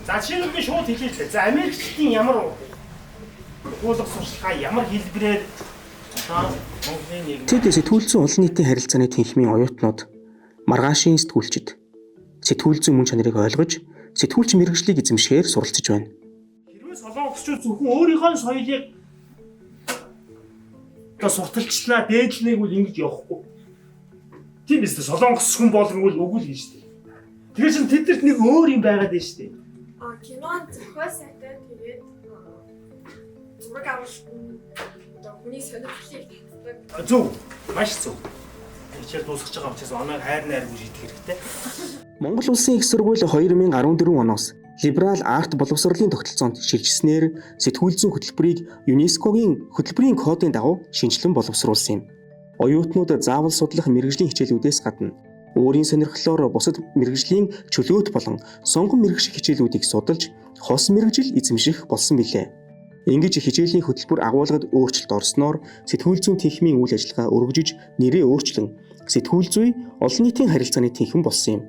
За жишээлбэл шууд хэлээ л дээ. За Америкчдын ямар уулга сурчлагаа ямар хэлбэрээр Монголын нийгэм тэд сэтгүүл зүйн олон нийтийн харилцааны тэнхимийн оюутнууд, маргаашийн сэтгүүлчид сэтгүүл зүйн мөн чанарыг ойлгож, сэтгүүлч мэргэжлийг эзэмшихээр суралцж байна. хэрвээ солонгосчууд зөвхөн өөрийнхөө соёлыг сурталчлаа дээдлэнийг бол ингэж явахгүй. Тийм биз дээ. Солонгос хүн болгонгол үгүй л гэж дээ. Тэгэхээр чин тэдэрт нэг өөр юм байгаад байна шүү дээ. Кинон зохиол сайтай тэгээд зураг авалт одоо хүний сонирхлыг татдаг. Зөв. Маш зөв. Хичээл дуусгаж байгаа учраас оноо хайр найр гэж идэх хэрэгтэй. Монгол Улсын их сургууль 2014 оноос либерал арт боловсролын тогтолцоонд шилжсэнээр сэтгүүл зүйн хөтөлбөрийг ЮНЕСКОгийн хөтөлбөрийн кодын дагуу шинжилэн боловсруулсан юм. Оюутнууд заавал судлах мэргэжлийн хичээлүүдээс гадна өөрийн сонирхлоор бусад мэргэжлийн чөлөөт болон сонгон мэргэжих хичээлүүдийг судалж, хос мэргэжил эзэмших болсон билээ. Ингэж хичээлийн хөтөлбөр агуулгад өөрчлөлт орсноор сэтгүүл зүйн тэнхимийн үйл ажиллагаа өргөжиж, нэрээ өөрчлөн сэтгүүл зүй олон нийтийн харилцааны тэнхим болсон юм.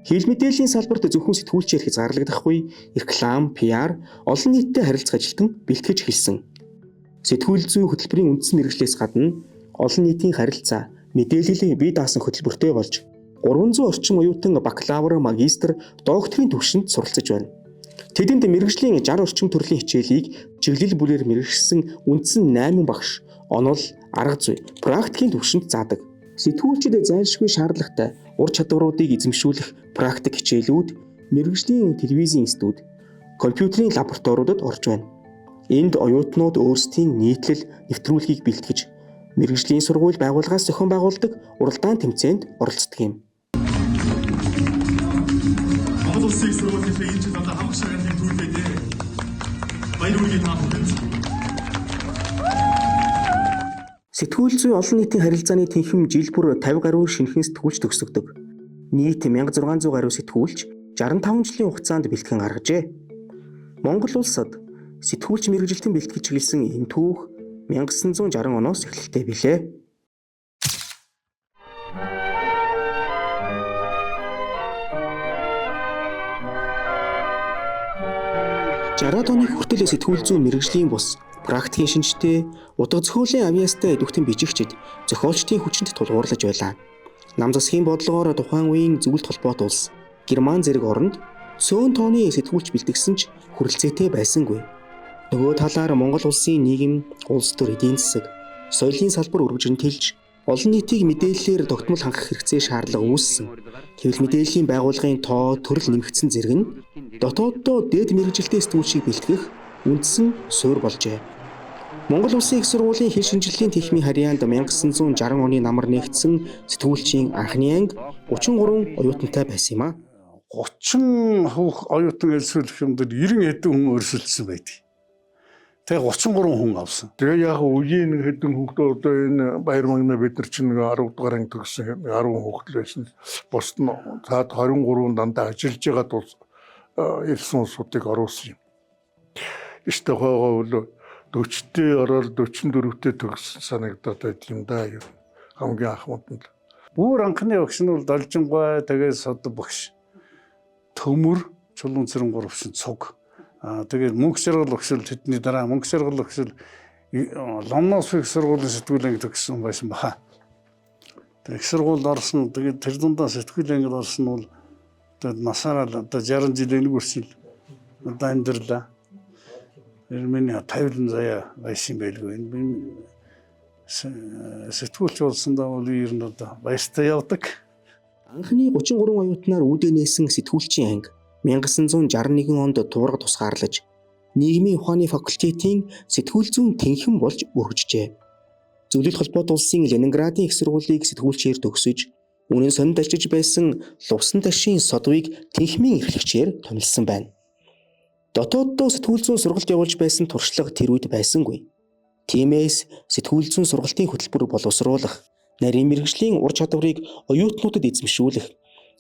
Хэл мэдээллийн салбарт зөвхөн сэтгүүлчээр хязгаарлагдахгүй реклам, PR, олон нийтэд харилцах ажилтан бэлтгэж эхэлсэн. Сэтгүүл зүйн хөтөлбөрийн үндсэн мэргэжлээс гадна олон нийтийн харилцаа, мэдээлэл бие даасан хөтөлбөртэй болж 300 орчим оюутан бакалавр, магистр, докторийн түвшинд суралцж байна. Тэдэнд мэргэжлийн 60 орчим төрлийн хичээлийг чиглэл бүрээр мэргэжсэн үндсэн 8 багш, онол, арга зүй, практикийн түвшинд заадаг. Сэтгүүлчид зайлшгүй шаардлагатай ур чадваруудыг эзэмшүүлэх практик хичээлүүд мэргэжлийн телевизийн студи, компьютерийн лабораториудад орж байна. Энд оюутнууд өөрсдийн нийтлэл нэвтрүүлгийг бэлтгэж, мэргэжлийн сургууль байгууллагаас зохион байгуулдаг уралдаан тэмцээнд оролцдог юм. Монгол Улсын их сургуулийн энэ жил одоо хамаг шагналын төлөвлөдөө баяр хүргэе та бүхэнд. Сэтгүүл зүй олон нийтийн харилцааны тэнхим жил бүр 50 гаруй шинэхэн сэтгүүлч төгсөгдөг. Нийт 1600 гаруй сэтгүүлч 65 жилийн хугацаанд бэлтгэн гаргажээ. Монгол улсад сэтгүүлч мэргэжилтэн бэлтгэж эхэлсэн энэ түүх 1960 оноос эхэлтэй билээ. Жараад оны хүртэл сэтгүүл зүйн мэргэжлийн бус практикийн шинжтэй, утга зохиолын авьяастай идэвхтэн бичигчид зохиолчдын хүчинд тулгуурлаж байлаа. Нам засгийн бодлогоор тухайн үеийн зөвлөлт холбоот улс Герман зэрэг оронд цөөн тооны сэтгүүлч бэлтгэсэн ч хүрэлцээтэй байсангүй. Нөгөө талаар Монгол улсын нийгэм, улс төр эдийн засаг, соёлын салбар өргөжинтэлж олон нийтийг мэдээллээр тогтмол хангах хэрэгцээ шаардлага үүссэн. Хэвлэл мэдээллийн байгууллагын тоо төрөл нэмэгдсэн зэрэг нь дотооддоо дээд мэргэжилтэй сэтгүүлчийг бэлтгэх үндсэн суурь болжээ. Монгол Улсын их сургуулийн хэл шинжилгээний тэнхимийн харьяанд 1960 оны намар нэгдсэн сэтгүүлчийн анхны анги 33 оюутантай байсан юм а. 30 хүүх оюутан элсүүлэх юм дээр 90 хэдэн хүн өрсөлдсөн байдаг. Тэгээ 33 хүн авсан. Тэгээ яг үеийн хэдэн хүүхдүүд одоо энэ баяр магна бид нар чинь 10 дугаар анги төгссөн 10 хүүхэд л байсан. Бусд нь цаад 23 дандаа ажиллаж байгаа тул ирсэн улсуудыг оруулсан юм. Ихтэй хойгоо 40-тэй ороод 44-тэй төгссөн санагдаад байт юм да юу. Хамгийн анхмууданд. Бүр анхны багш нь бол Должингой тэгээд сод багш. Төмөр чулуун цэрэн гуравшин цуг. Тэгээд мөнгө шаргал өгсөл тэдний дараа мөнгө шаргал өгсөл Ломноос их сургуулийн сэтгүүл анги төгссөн байсан баха. Тэгээд их сургуульд орсон тэгээд тэр дундаа сэтгүүл ангид орсон бол тэгээд насаараа одоо 60 жилийн үрсэл одоо амьдралаа. Миний 50 заяа байсан байлгүй. Энэ сэтгүүлч болсондоо бол ер нь одоо баяртай явдаг. Анхны 33 оюутнаар үүдээ нээсэн сэтгүүлчийн анги 1961 онд туурга тусгаарлаж нийгмийн ухааны факультетийн сэтгүүл зүйн тэнхим болж өргөжжээ. Зөвлөлт холбоот улсын Ленинградын их сургуулийг сэтгүүлчээр төгсөж үнэн сонинд ажиллаж байсан Лувсан ташийн содвыг тэнхимийн эрхлэгчээр томилсон байна. Дотооддоо сэтгүүл зүйн сургалт явуулж байсан туршлага тэр үед байсангүй. Тиймээс сэтгүүл зүйн сургалтын хөтөлбөр боловсруулах, нарийн мэргэжлийн ур чадварыг оюутнуудад эзэмшүүлэх,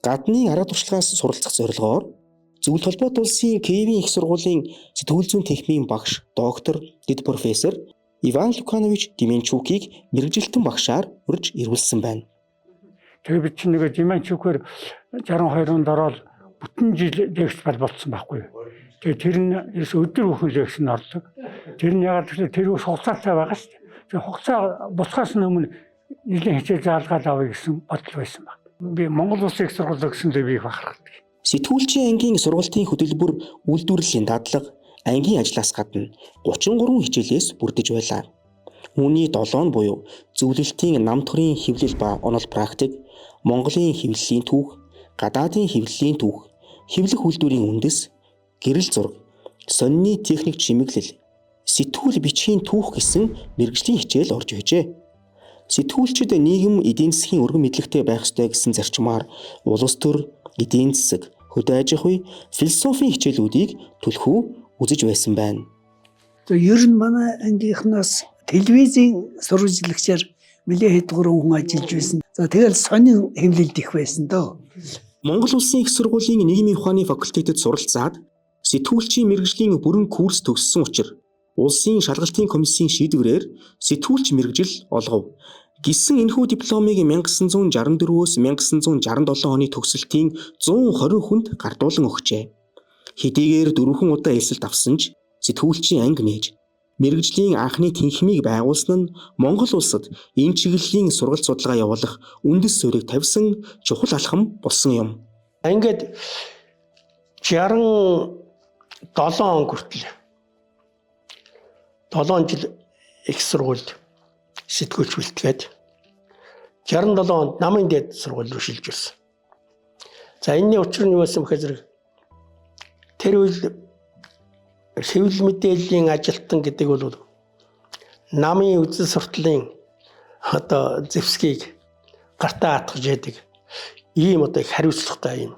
гадны арга туршлагаас суралцах зорилгоор зөвлөлт холбоот улсын Киевийн их сургуулийн сэтгүүл зүйн тэнхимийн багш, доктор, дэд профессор Иван Луканович Деменчукийг мэргэжилтэн багшаар урьж ирүүлсэн байна. Тэгээ бид чинь нэг Жиманчукээр 62 онд ороод бүтэн жил лекц болцсон байхгүй юу. Тэгээ тэр нь ерөөс өдөр бүхэн лекц нь ордог. Тэр нь ягаад гэвэл тэр ус хугацаатай байгаа шүү дээ. Тэгээ хугацаа буцахаас өмнө нэлийн хичээл заалгаад авъя гэсэн бодол байсан баг. Би Монгол Улсын их сургууль гэсэндээ би бахархдаг. Сэтгүүлчийн ангийн сургалтын хөтөлбөр үйлдвэрлэлийн дадлага ангийн ажлаас гадна 33 хичээлээс бүрдэж байлаа. Үүний 7 нь буюу зөвлөлтийн намтгарын хэвлэл ба онол практик, Монголын хэвлэлийн түүх, гадаадын хэвлэлийн түүх, хэвлэх үйлдвэрийн үндэс, гэрэл зураг, сонины техник чимэглэл, сэтгүүл бичгийн түүх гэсэн мэргэжлийн хичээл орж байжээ. Сэтгүүлчид нийгэм эдийн засгийн өргөн мэдлэгтэй байх ёстой гэсэн зарчмаар улс төр, эдийн засаг, хөдөө аж ахуй, философийн хичээлүүдийг түлхүү үзэж байсан байна. Ер нь манай ангийнхнаас телевизийн сурвалжлагчаар нэлээд хэд гурван хүн ажиллаж байсан. За тэгэл сонин хэвлэлд их байсан дөө. Монгол Улсын их сургуулийн нийгмийн ухааны факультетэд суралцаад сэтгүүлчийн мэргэжлийн бүрэн курс төгссөн учраас Улсын шалгалтын комиссийн шийдвэрээр сэтгүүлч мэргэжил олгов. Гисэн энэхүү дипломыг 1964-өөс 1967 оны төгсөлтийн 120 хүнд гардуулан өгчээ. Хэдийгээр 4 удаа эсэлт авсан ч сэтгүүлчийн анги нээж мэргэжлийн анхны тэнхимийг байгуулсан нь Монгол улсад энэ чиглэлийн сургалт судалгаа явуулах үндэс суурийг тавьсан чухал алхам болсон юм. Ингээд 67 он хүртэл 7 жил их сургуульд сэтгүүлч бэлтгээд 67 онд намын дээд сургууль руу шилжиж ирсэн. За энэний учир нь юу байсан бэхээр зэрэг тэр үйл хэвлэл мэдээллийн ажилтан гэдэг бол намын үзэл сурталын одоо зэвсгийг гартаа хатгаж яадаг ийм одоо их хариуцлагатай юм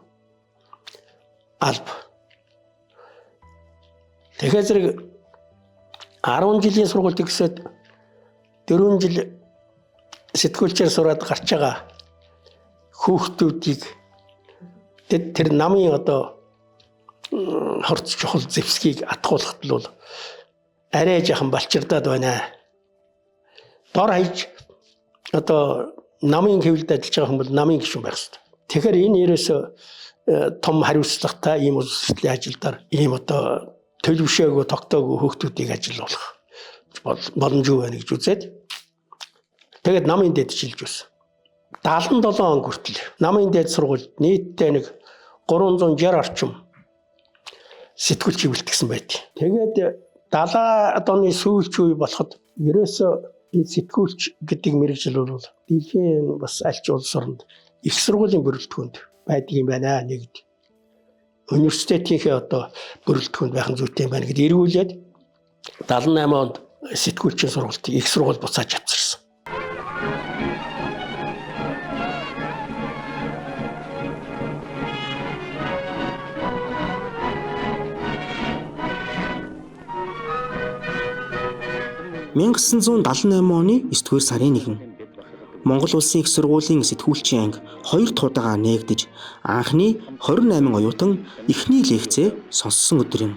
алба. Тэгэхээр зэрэг 10 жилийн сургууль төгсөөд 4 жил сэтгүүлчээр сураад гарч байгаа хүүхдүүдийг тэр намын одоо хорц чухал зэвсгийг атгуулахад л бол арай жахан балчирдаад байна. Дор хаяж одоо намын хэвлэлд ажиллаж байгаа хүмүүс намын гишүүн байх хэрэгтэй. Тэгэхээр энэ ерөөсөө том хариуцлагатай ийм улсын ажилдаар ийм одоо төлөвшөөгөө тогтоогөө хүүхдүүдийг ажиллуулах боломжгүй байна гэж үзээд тэгээд намын дээд шилж байсан. 77 он хүртэл намын дээд сургуульд нийтдээ нэг 360 орчим сэтгүүлчийг бэлтгэсэн байдаг. Тэгээд 70-ад оны сүүлч үе болоход ерөөсөө сэтгүүлч гэдэг мэргэжил бол дэлхийн бас аль ч улс орнд их сургуулийн бүрэлдэхүүнд байдаг юм байна нэгд. Университетийнхээ одоо бүрэлдэхүүнд байх нь зүйтэй юм байна гэдээ эргүүлээд 78 онд сэтгүүлчийн сургалтыг их сургууль буцааж авчирсан. $1978 оны 9-р сарын 1 Монгол Улсын их сургуулийн сэтгүүлчийн анги 2 тудагаа нээгдэж анхны 28 оюутан эхний лекцээ сонссон өдөр юм.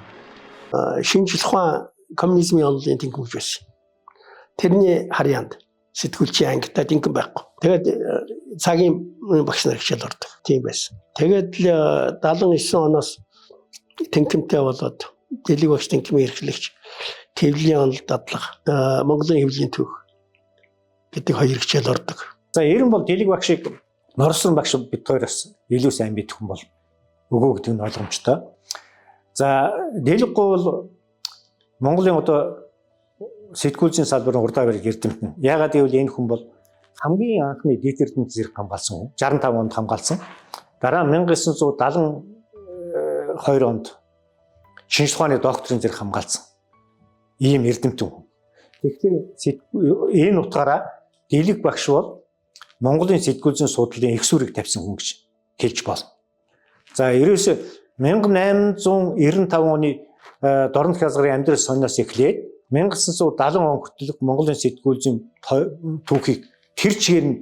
Шинжлэх ухаан коммунизмын онолын тэнхимж байсан. Тэрний харьяанд сэтгүүлчийн ангитай тэнхим байхгүй. Тэгээд цагийн багш нар хичээл ордог. Тийм байсан. Тэгээд 79 оноос тэнхимтэй болоод дэлгэц багш тэнхимийн эрхлэгч хэвлэлийн онол дадлага, Монголын хэвлэлийн түүх гэдэг 2 хичээл ордог. За ер нь бол дэлгэц багшийг Норсон багш бид хоёроос илүү сайн мэдэх хүн бол өгөө гэдэг нь ойлгомжтой. За дэлгэц бол Монголын одоо сэтгүүлчийн салбарын урдаа барих эрдэмтэн. Яагаад гэвэл энэ хүн бол хамгийн анхны дийтердэн зэрэг хамгаалсан хүн. 65 онд хамгаалсан. Дараа нь 1972 онд шинжлэх ухааны докторийн зэрэг хамгаалсан. Ийм эрдэмтэн хүн. Тэгэхээр энэ утгаараа дэлгэц багш бол Монголын сэтгүүлчийн судлалын их сүрийг тавьсан хүн гэж хэлж болно. За ерөөсө 1895 оны Дорнод хязгарын амьдрал сонноос эхлээд 1970 он хүртэл Монголын сэтгүүлчийн түүхийг тэр чигээр нь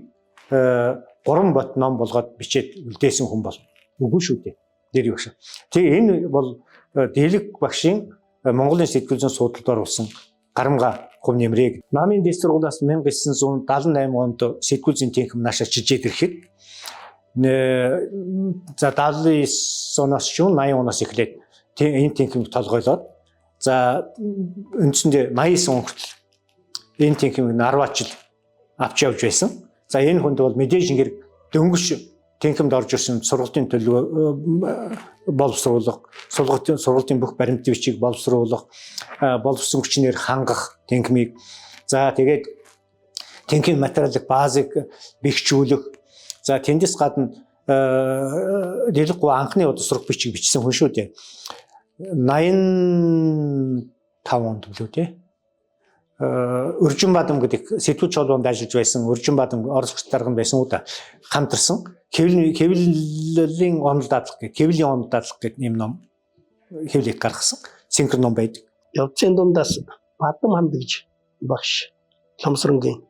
3 бот ном болгоод бичээд үлдээсэн хүн бол үгүй шүү дээ. Дэр багш. Тэгээ энэ бол дэлгэц багшийн Монголын сэтгүүлчийн судалд оруулсан гарамга Хөв нэмрээ. Намын дэс сургуулиас 1978 онд сэтгүүл зүйн тэнхим наашаа чижээд ирэхэд за 79 оноос шүүн 80 оноос эхлээд энэ тэнхимд толгойлоод за үндсэндээ 89 он хүртэл энэ тэнхимийг 10 жил авч явж байсан. За энэ хүнд бол мэдээж ингэр дөнгөж тэнхимд орж ирсэн сургалтын төлөв боловсруулах, сургалтын бүх баримт бичиг боловсруулах, боловсон хүчнээр хангах тэнхимийг за тэгээд тэнхим материалыг базыг бэхжүүлэх. За тэндээс гадна дэлгэхгүй анхны сурах бичиг бичсэн хүн шүү дээ. 85 онд билүү те. Өржин бадам гэдэг сэтгүүл чуулганд ажиллаж байсан Өржин бадам орос дарган байсан уу да хамтарсан хэвлэлийн онол дадлах гэдэг хэвлийн онол дадлах гэдэг нэм ном хэвлээд гаргасан синхрон ном байдаг. Явцын дундаас Бадам ханд гэж багш Ломсронгийн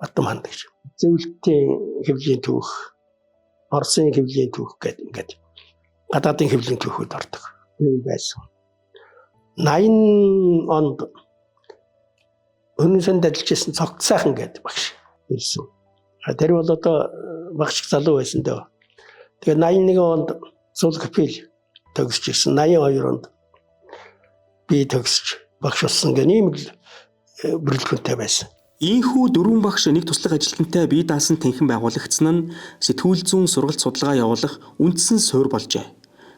Бадам ханд гэж зөвлөлтийн хэвлийн түүх, Оросын хэвлийн түүх гэдэг ингээд гадаадын хэвлийн түүхүүд ордог юм байсан. 80 онд Өнөөсөнд ажиллаж байсан цогт сайхан гэдэг багш ирсэн. Тэр бол одоо багш залуу байсан дөө. Тэгээ 81 онд Сул капел төгсөж ирсэн. 82 онд би төгсөж багш болсон гэх ийм л бүрэлдэхүүнтэй байсан. Ийхүү дөрвөн багш нэг туслах ажилтнтай бие даасан тэнхим байгуулагдсан нь сэтгүүл зүйн сургалт судалгаа явуулах үндсэн суурь болжээ.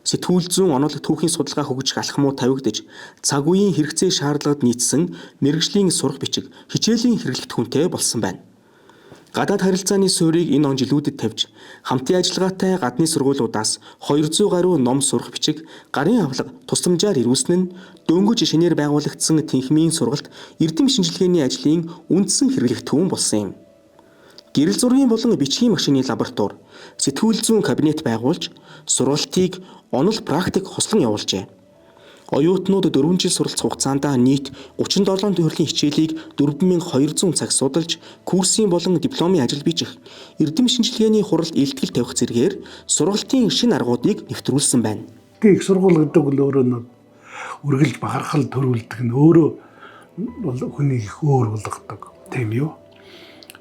Сэтгүүл зүйн онолог түүхийн судалгаа хөгжих алхмуу тавигдаж, цаг үеийн хэрэгцээ шаардлагад нийцсэн мэргэжлийн сурах бичиг хичээлийн хэрэглэгдэхүүнтэй болсон байна. Гадаад харилцааны суурийг энэ он жилүүдэд тавьж, хамтын ажиллагаатай гадны сургуулиудаас 200 гаруй ном сурах бичиг гарын авлага тусламжаар ирүүлсэн нь дөнгөж шинээр байгуулагдсан тэнхимийн сургалт эрдэм шинжилгээний ажлын үндсэн хэрэглэгдэхүүн болсон юм. Гэрэл зургийн болон бичгийн машины лаборатори, сэтгүүл зүйн кабинет байгуулж, сургалтыг онол практик хослон явуулжээ. Оюутнууд 4 жил суралц хугацаанд нийт 37 төрлийн хичээлийг 4200 цаг судалж, курсын болон дипломын ажил бичих, эрдэм шинжилгээний хуралд илтгэл тавих зэргээр сургалтын шинэ аргуудыг нэвтрүүлсэн байна. Их сургууль гэдэг бол өөрөө үргэлж бахархал төрүүлдэг нь өөрөө бол хүнийг их өөр болгодог тийм юу?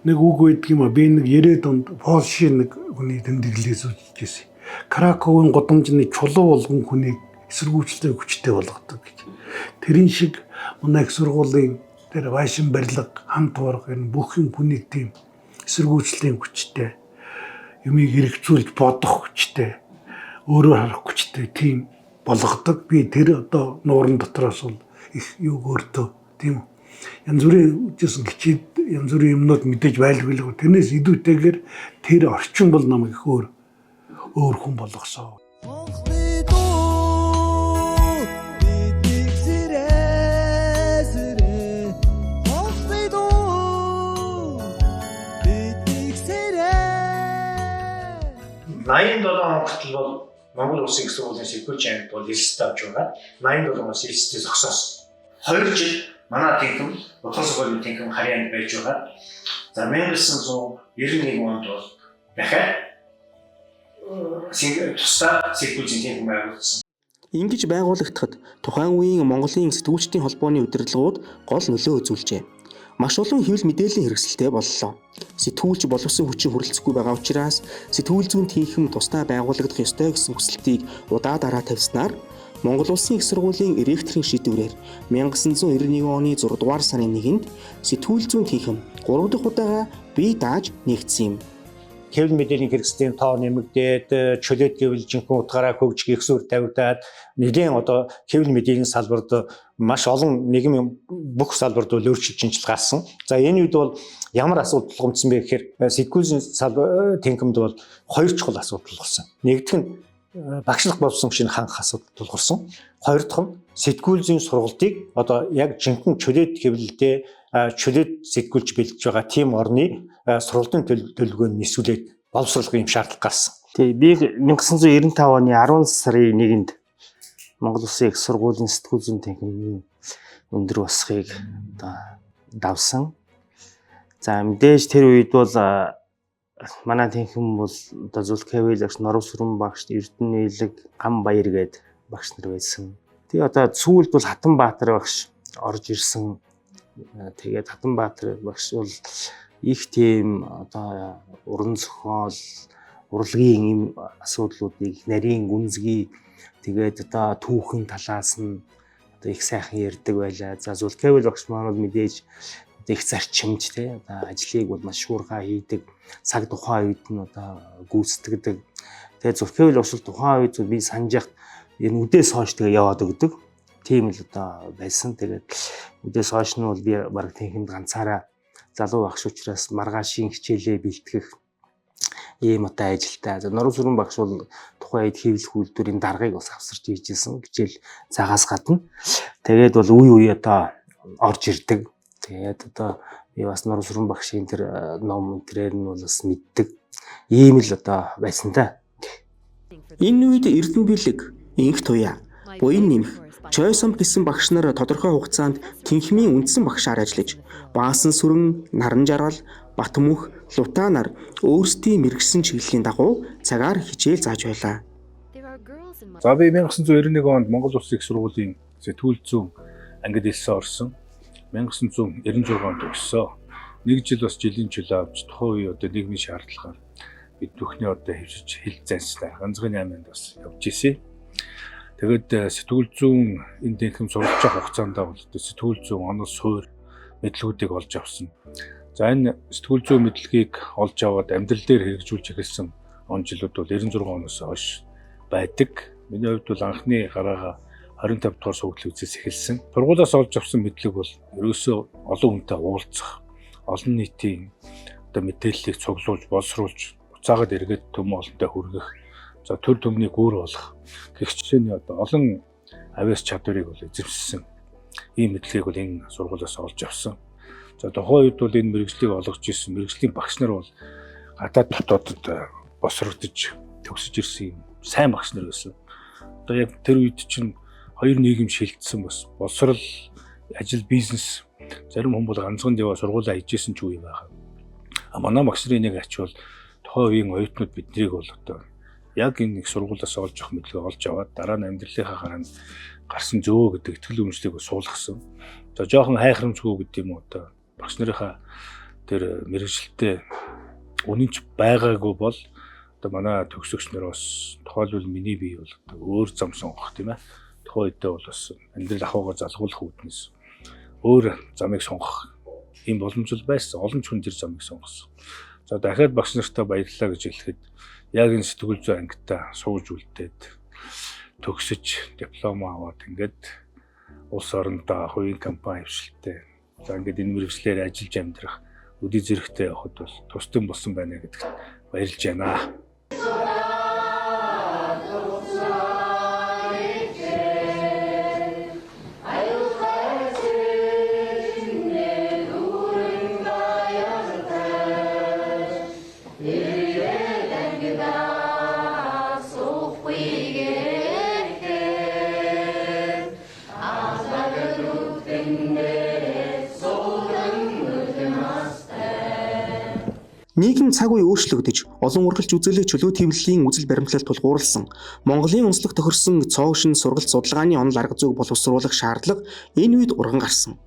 Нэг үг байдаг юм а би нэг 90-ад онд Польшийн нэг хүний тэмдэглэлээс үзэж байсан. Краковын гудамжны чулуу болгон хүнийг эсэргүүцэлтэй хүчтэй болгодог гэж. Тэрэн шиг манай их сургуулийн тэр вайшин барилга хамт барах энэ бүх юм хүнийг тийм эсэргүүцлийн хүчтэй юмыг хэрэгцүүлж бодох хүчтэй өөрөө харах хүчтэй тийм болгодог. Би тэр одоо нуурын дотроос бол их юу өөртөө тийм янз бүрийн үжсэн хичээд янз бүрийн юмнууд мэдээж байлгүй. Тэрнээс идүүтэйгээр тэр орчин бол намайг их өөр хүн болгосон. хүртэл бол Монгол Улсын их сургуулийн сэтгүүлч ангид бол элстэй авч байгаа. 87 оноос элстэй зогсоос 2 жил манай тэнхим Утган сургуулийн тэнхим харьяанд байж байгаа. За 1991 онд бол дахиад тусдаа сэтгүүлчийн тэнхим байгуулсан. Ингэж байгуулагдахад тухайн үеийн Монголын сэтгүүлчдийн холбооны удирдлагууд гол нөлөө үзүүлжээ. Маш олон хэвлэл мэдээллийн хэрэгсэлтэй боллоо. Сэтгүүлч боловсон хүчин хүрэлцэхгүй байгаа учраас сэтгүүл зүйн тэнхим тусдаа байгуулагдах ёстой гэсэн хүсэлтийг удаа дараа тавьснаар Монгол Улсын их сургуулийн ректорын шийдвэрээр 1991 оны 6 дугаар сарын 1-нд сэтгүүл зүйн тэнхим 3 дахь удаага бие дааж нэгдсэн юм. Хэвлэл мэдээллийн хэрэгслийн тоо нэмэгдээд чөлөөт гэвэл жинхэнэ утгаараа хөгжих ихсүр тавигдаад нэгэн одоо хэвлэл мэдээллийн салбарт маш олон нийгмийн бүх салбарт өөрчлөлт шинжил гарсан. За энэ үед бол ямар асуудал тулгамдсан бэ гэхээр сэтгүүлийн тэнхимд бол хоёр чухал асуудал тулгарсан. Нэгдүгээр нь багшлах болсон шинэ хангах асуудал тулгарсан. Хоёр дахь нь сэтгүүл зүйн сургалтыг одоо яг жинхэнэ чөлөөт хэвлэлдээ чөлөөт сэтгүүлч бэлдэж байгаа тийм орны сургалтын төлөвлөгөөнд нисүүлээд боловсруулах юм шаардлага гарсан. Тий, би 1995 оны 10 сарын 1-нд Монгол Улсын их сургуулийн сэтгүүл зүйн тэнхимийн өндөр босхийг одоо давсан. За мэдээж тэр үед бол манай тэнхим бол одоо Зүлхавил багш, Норов Сүрэн багш, Эрдэнэ Нийлэг, Гам Баяр гээд багш нар байсан. Тэгээ одоо сүүлд бол Хатан Баатар багш орж ирсэн. Тэгээд Хатанбаатар багш бол их тийм одоо уран зохиол, урлагийн ийм асуудлуудыг нарийн гүнзгий тэгээд одоо түүхэн талаас нь одоо их сайхан ярьдаг байлаа. За Зүлкэвэл багш маань бол мэдээж их зарчимж тий одоо ажлыг бол маш шуурхай хийдэг. Цаг тухайн үед нь одоо гүйцэтгэдэг. Тэгээд Зүлкэвэл багш тухайн үед би санаж яхад энэ үдээс хойш тэгээ яваад өгдөг. Тийм л одоо байсан. Тэгээд үдээс хойш нь бол би баг тэнхэнд ганцаараа залуу багш учраас маргаашийн хичээлээ бэлтгэх ийм одоо ажилтай. За Норон Сүрэн багш бол тухайн үед хэвлэх үйлдвэрийн даргыг бас авсарч хийжсэн. Хичээл цагаас гадна. Тэгээд бол үе үе одоо орж ирдэг. Тэгээд одоо би бас Норон Сүрэн багшийн тэр ном тэрээр нь бол бас мэддэг. Ийм л одоо байсан та. Энэ үед Эрдэнэ бэлэг, инх туяа, буян нэмэх, чойсом гэсэн багш нар тодорхой хугацаанд Тэнхмийн үндсэн багшаар ажиллаж, Баасан Сүрэн, Наран Жаргал, Батмүх, Лутанаар өөрсдийн мэргэжсэн чиглэлийн дагуу цагаар хичээл зааж байлаа. За би 1991 онд Монгол Улсын их сургуулийн сэтгүүл зүйн ангид элсэн орсон. 1996 онд төгссөн. Нэг жил бас жилийн чөлөө авч тухайн үе одоо нийгмийн шаардлагаар бид бүхний одоо хөвчөж хил занслаа. Ганцхан 8-нд бас явж ирсэн. Тэгээд сэтгүүл зүйн энэ дэнхэм суралж байгаа хугацаанд бол сэтгүүл зүйн онол суур мэдлгүүдийг олж авсан. За энэ сэтгүүл зүйн мэдлэгийг олж аваад амьдрал дээр хэрэгжүүлж эхэлсэн он жилүүд бол 96 оноос хойш байдаг. Миний хувьд бол анхны гараага 25 дугаар сургуулийн үеэс эхэлсэн. Сургуулиас олж авсан мэдлэг бол ерөөсөө олон хүнтэй уулзах, олон нийтийн одоо мэдээллийг цуглуулж, боловсруулж, буцаагаад эргээд төмөн олонтой хүргэх, за төр төмнийг гүүр болох гэх чишээний одоо олон авиас чадварыг бол эзэмшсэн. Ийм мэдлэгийг бол энэ сургуулиас олж авсан. За тухайн үед бол энэ мэргэжлийг олгож ирсэн мэргэжлийн багш нар бол гадаад дотоодод босрогдож төгсөж ирсэн сайн багш нар байсан. Одоо яг тэр үед чинь хоёр нийгэм шилжсэн бас боловсрал, ажил, бизнес зарим хүмүүс бол ганцхан яваа сургуулаа хийжсэн ч үе байгаа. Манай багш нарын нэг ач бол тухайн үеийн оюутнууд биднийг бол одоо яг энэ их сургуулиас олж авах мэдлэг олж аваад дараа нь амьдралынхаа гараанд гарсан зөө гэдэг итгэл үнэмшлийг суулгасан. За жоохон хайхрамжгүй гэдэг юм уу одоо багш нарынхаа тэр мэрэгжилтэй үнэнч байгаагүй бол одоо манай төгсөгч нар бас тухайлбал миний бие бол өөр зам сонгох тийм ээ. Тухайн үедээ бол бас амьдрал ахуйгаа залгуулах үүднээс өөр замыг сонгох ийм боломжтой байсан. Олон ч хүн тэр замыг сонгосон. За дахиад багш нартай баярлалаа гэж хэлэхэд яг энэ сэтгүүл зүйн ангитаа сууж үлдээд төгсөж диплом аваад ингээд улс орондоо хувийн компани хвшилттэй. За ингээд энэ мэргэжлэр ажиллаж амьдрах өдий зэрэгтэй явахд бол тусдан болсон байна гэдэгт баярлж байна. Нийгэм цаг үе өөрчлөгдөж, олон ургалж үзүүлэх чөлөө төвлөлийн үзэл баримтлалд тулгуурласан Монголын онцлог тохирсон цоошин сургалт судалгааны онол арга зүйг боловсруулах шаардлага энэ үед урган гарсан.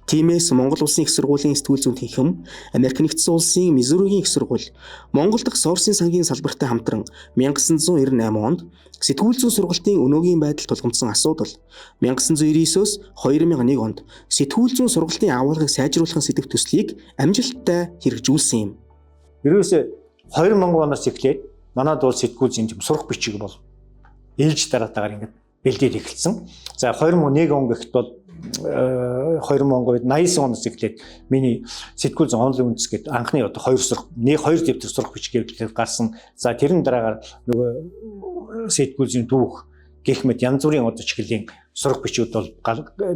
Тиймээс Монгол Улсын их сургуулийн сэтгүүл зүйн тэнхэм, Америк нэгдсэн улсын Мизуригийн их сургууль, Монгол дахь Сорсын сангийн салбартай хамтран 1998 онд сэтгүүл зүйн сургалтын өнөөгийн байдал тулгамдсан асуудал, 1999-өөс 2001 онд сэтгүүл зүйн сургалтын агуулгыг сайжруулахын сэдэв төслийг амжилттай хэрэгжүүлсэн юм. Ерөөсөө 2000 оноос эхлээд манад бол сэтгүүл зүйн тийм сурах бичиг бол ээлж дараатаагаар ингээд бэлдээд эхэлсэн. За 2001 он гэхэд бол 2000 89 оноос эхлээд миний сэтгүүл зүйн онлайн үндэс гэдэг анхны одоо хоёр дэвтэр сурах бичгийг гарсан. За тэрэн дараагаар нөгөө сэтгүүл зүйн дүүх гэх мэт янз бүрийн одоо чиглэлийн сурах бичүүд бол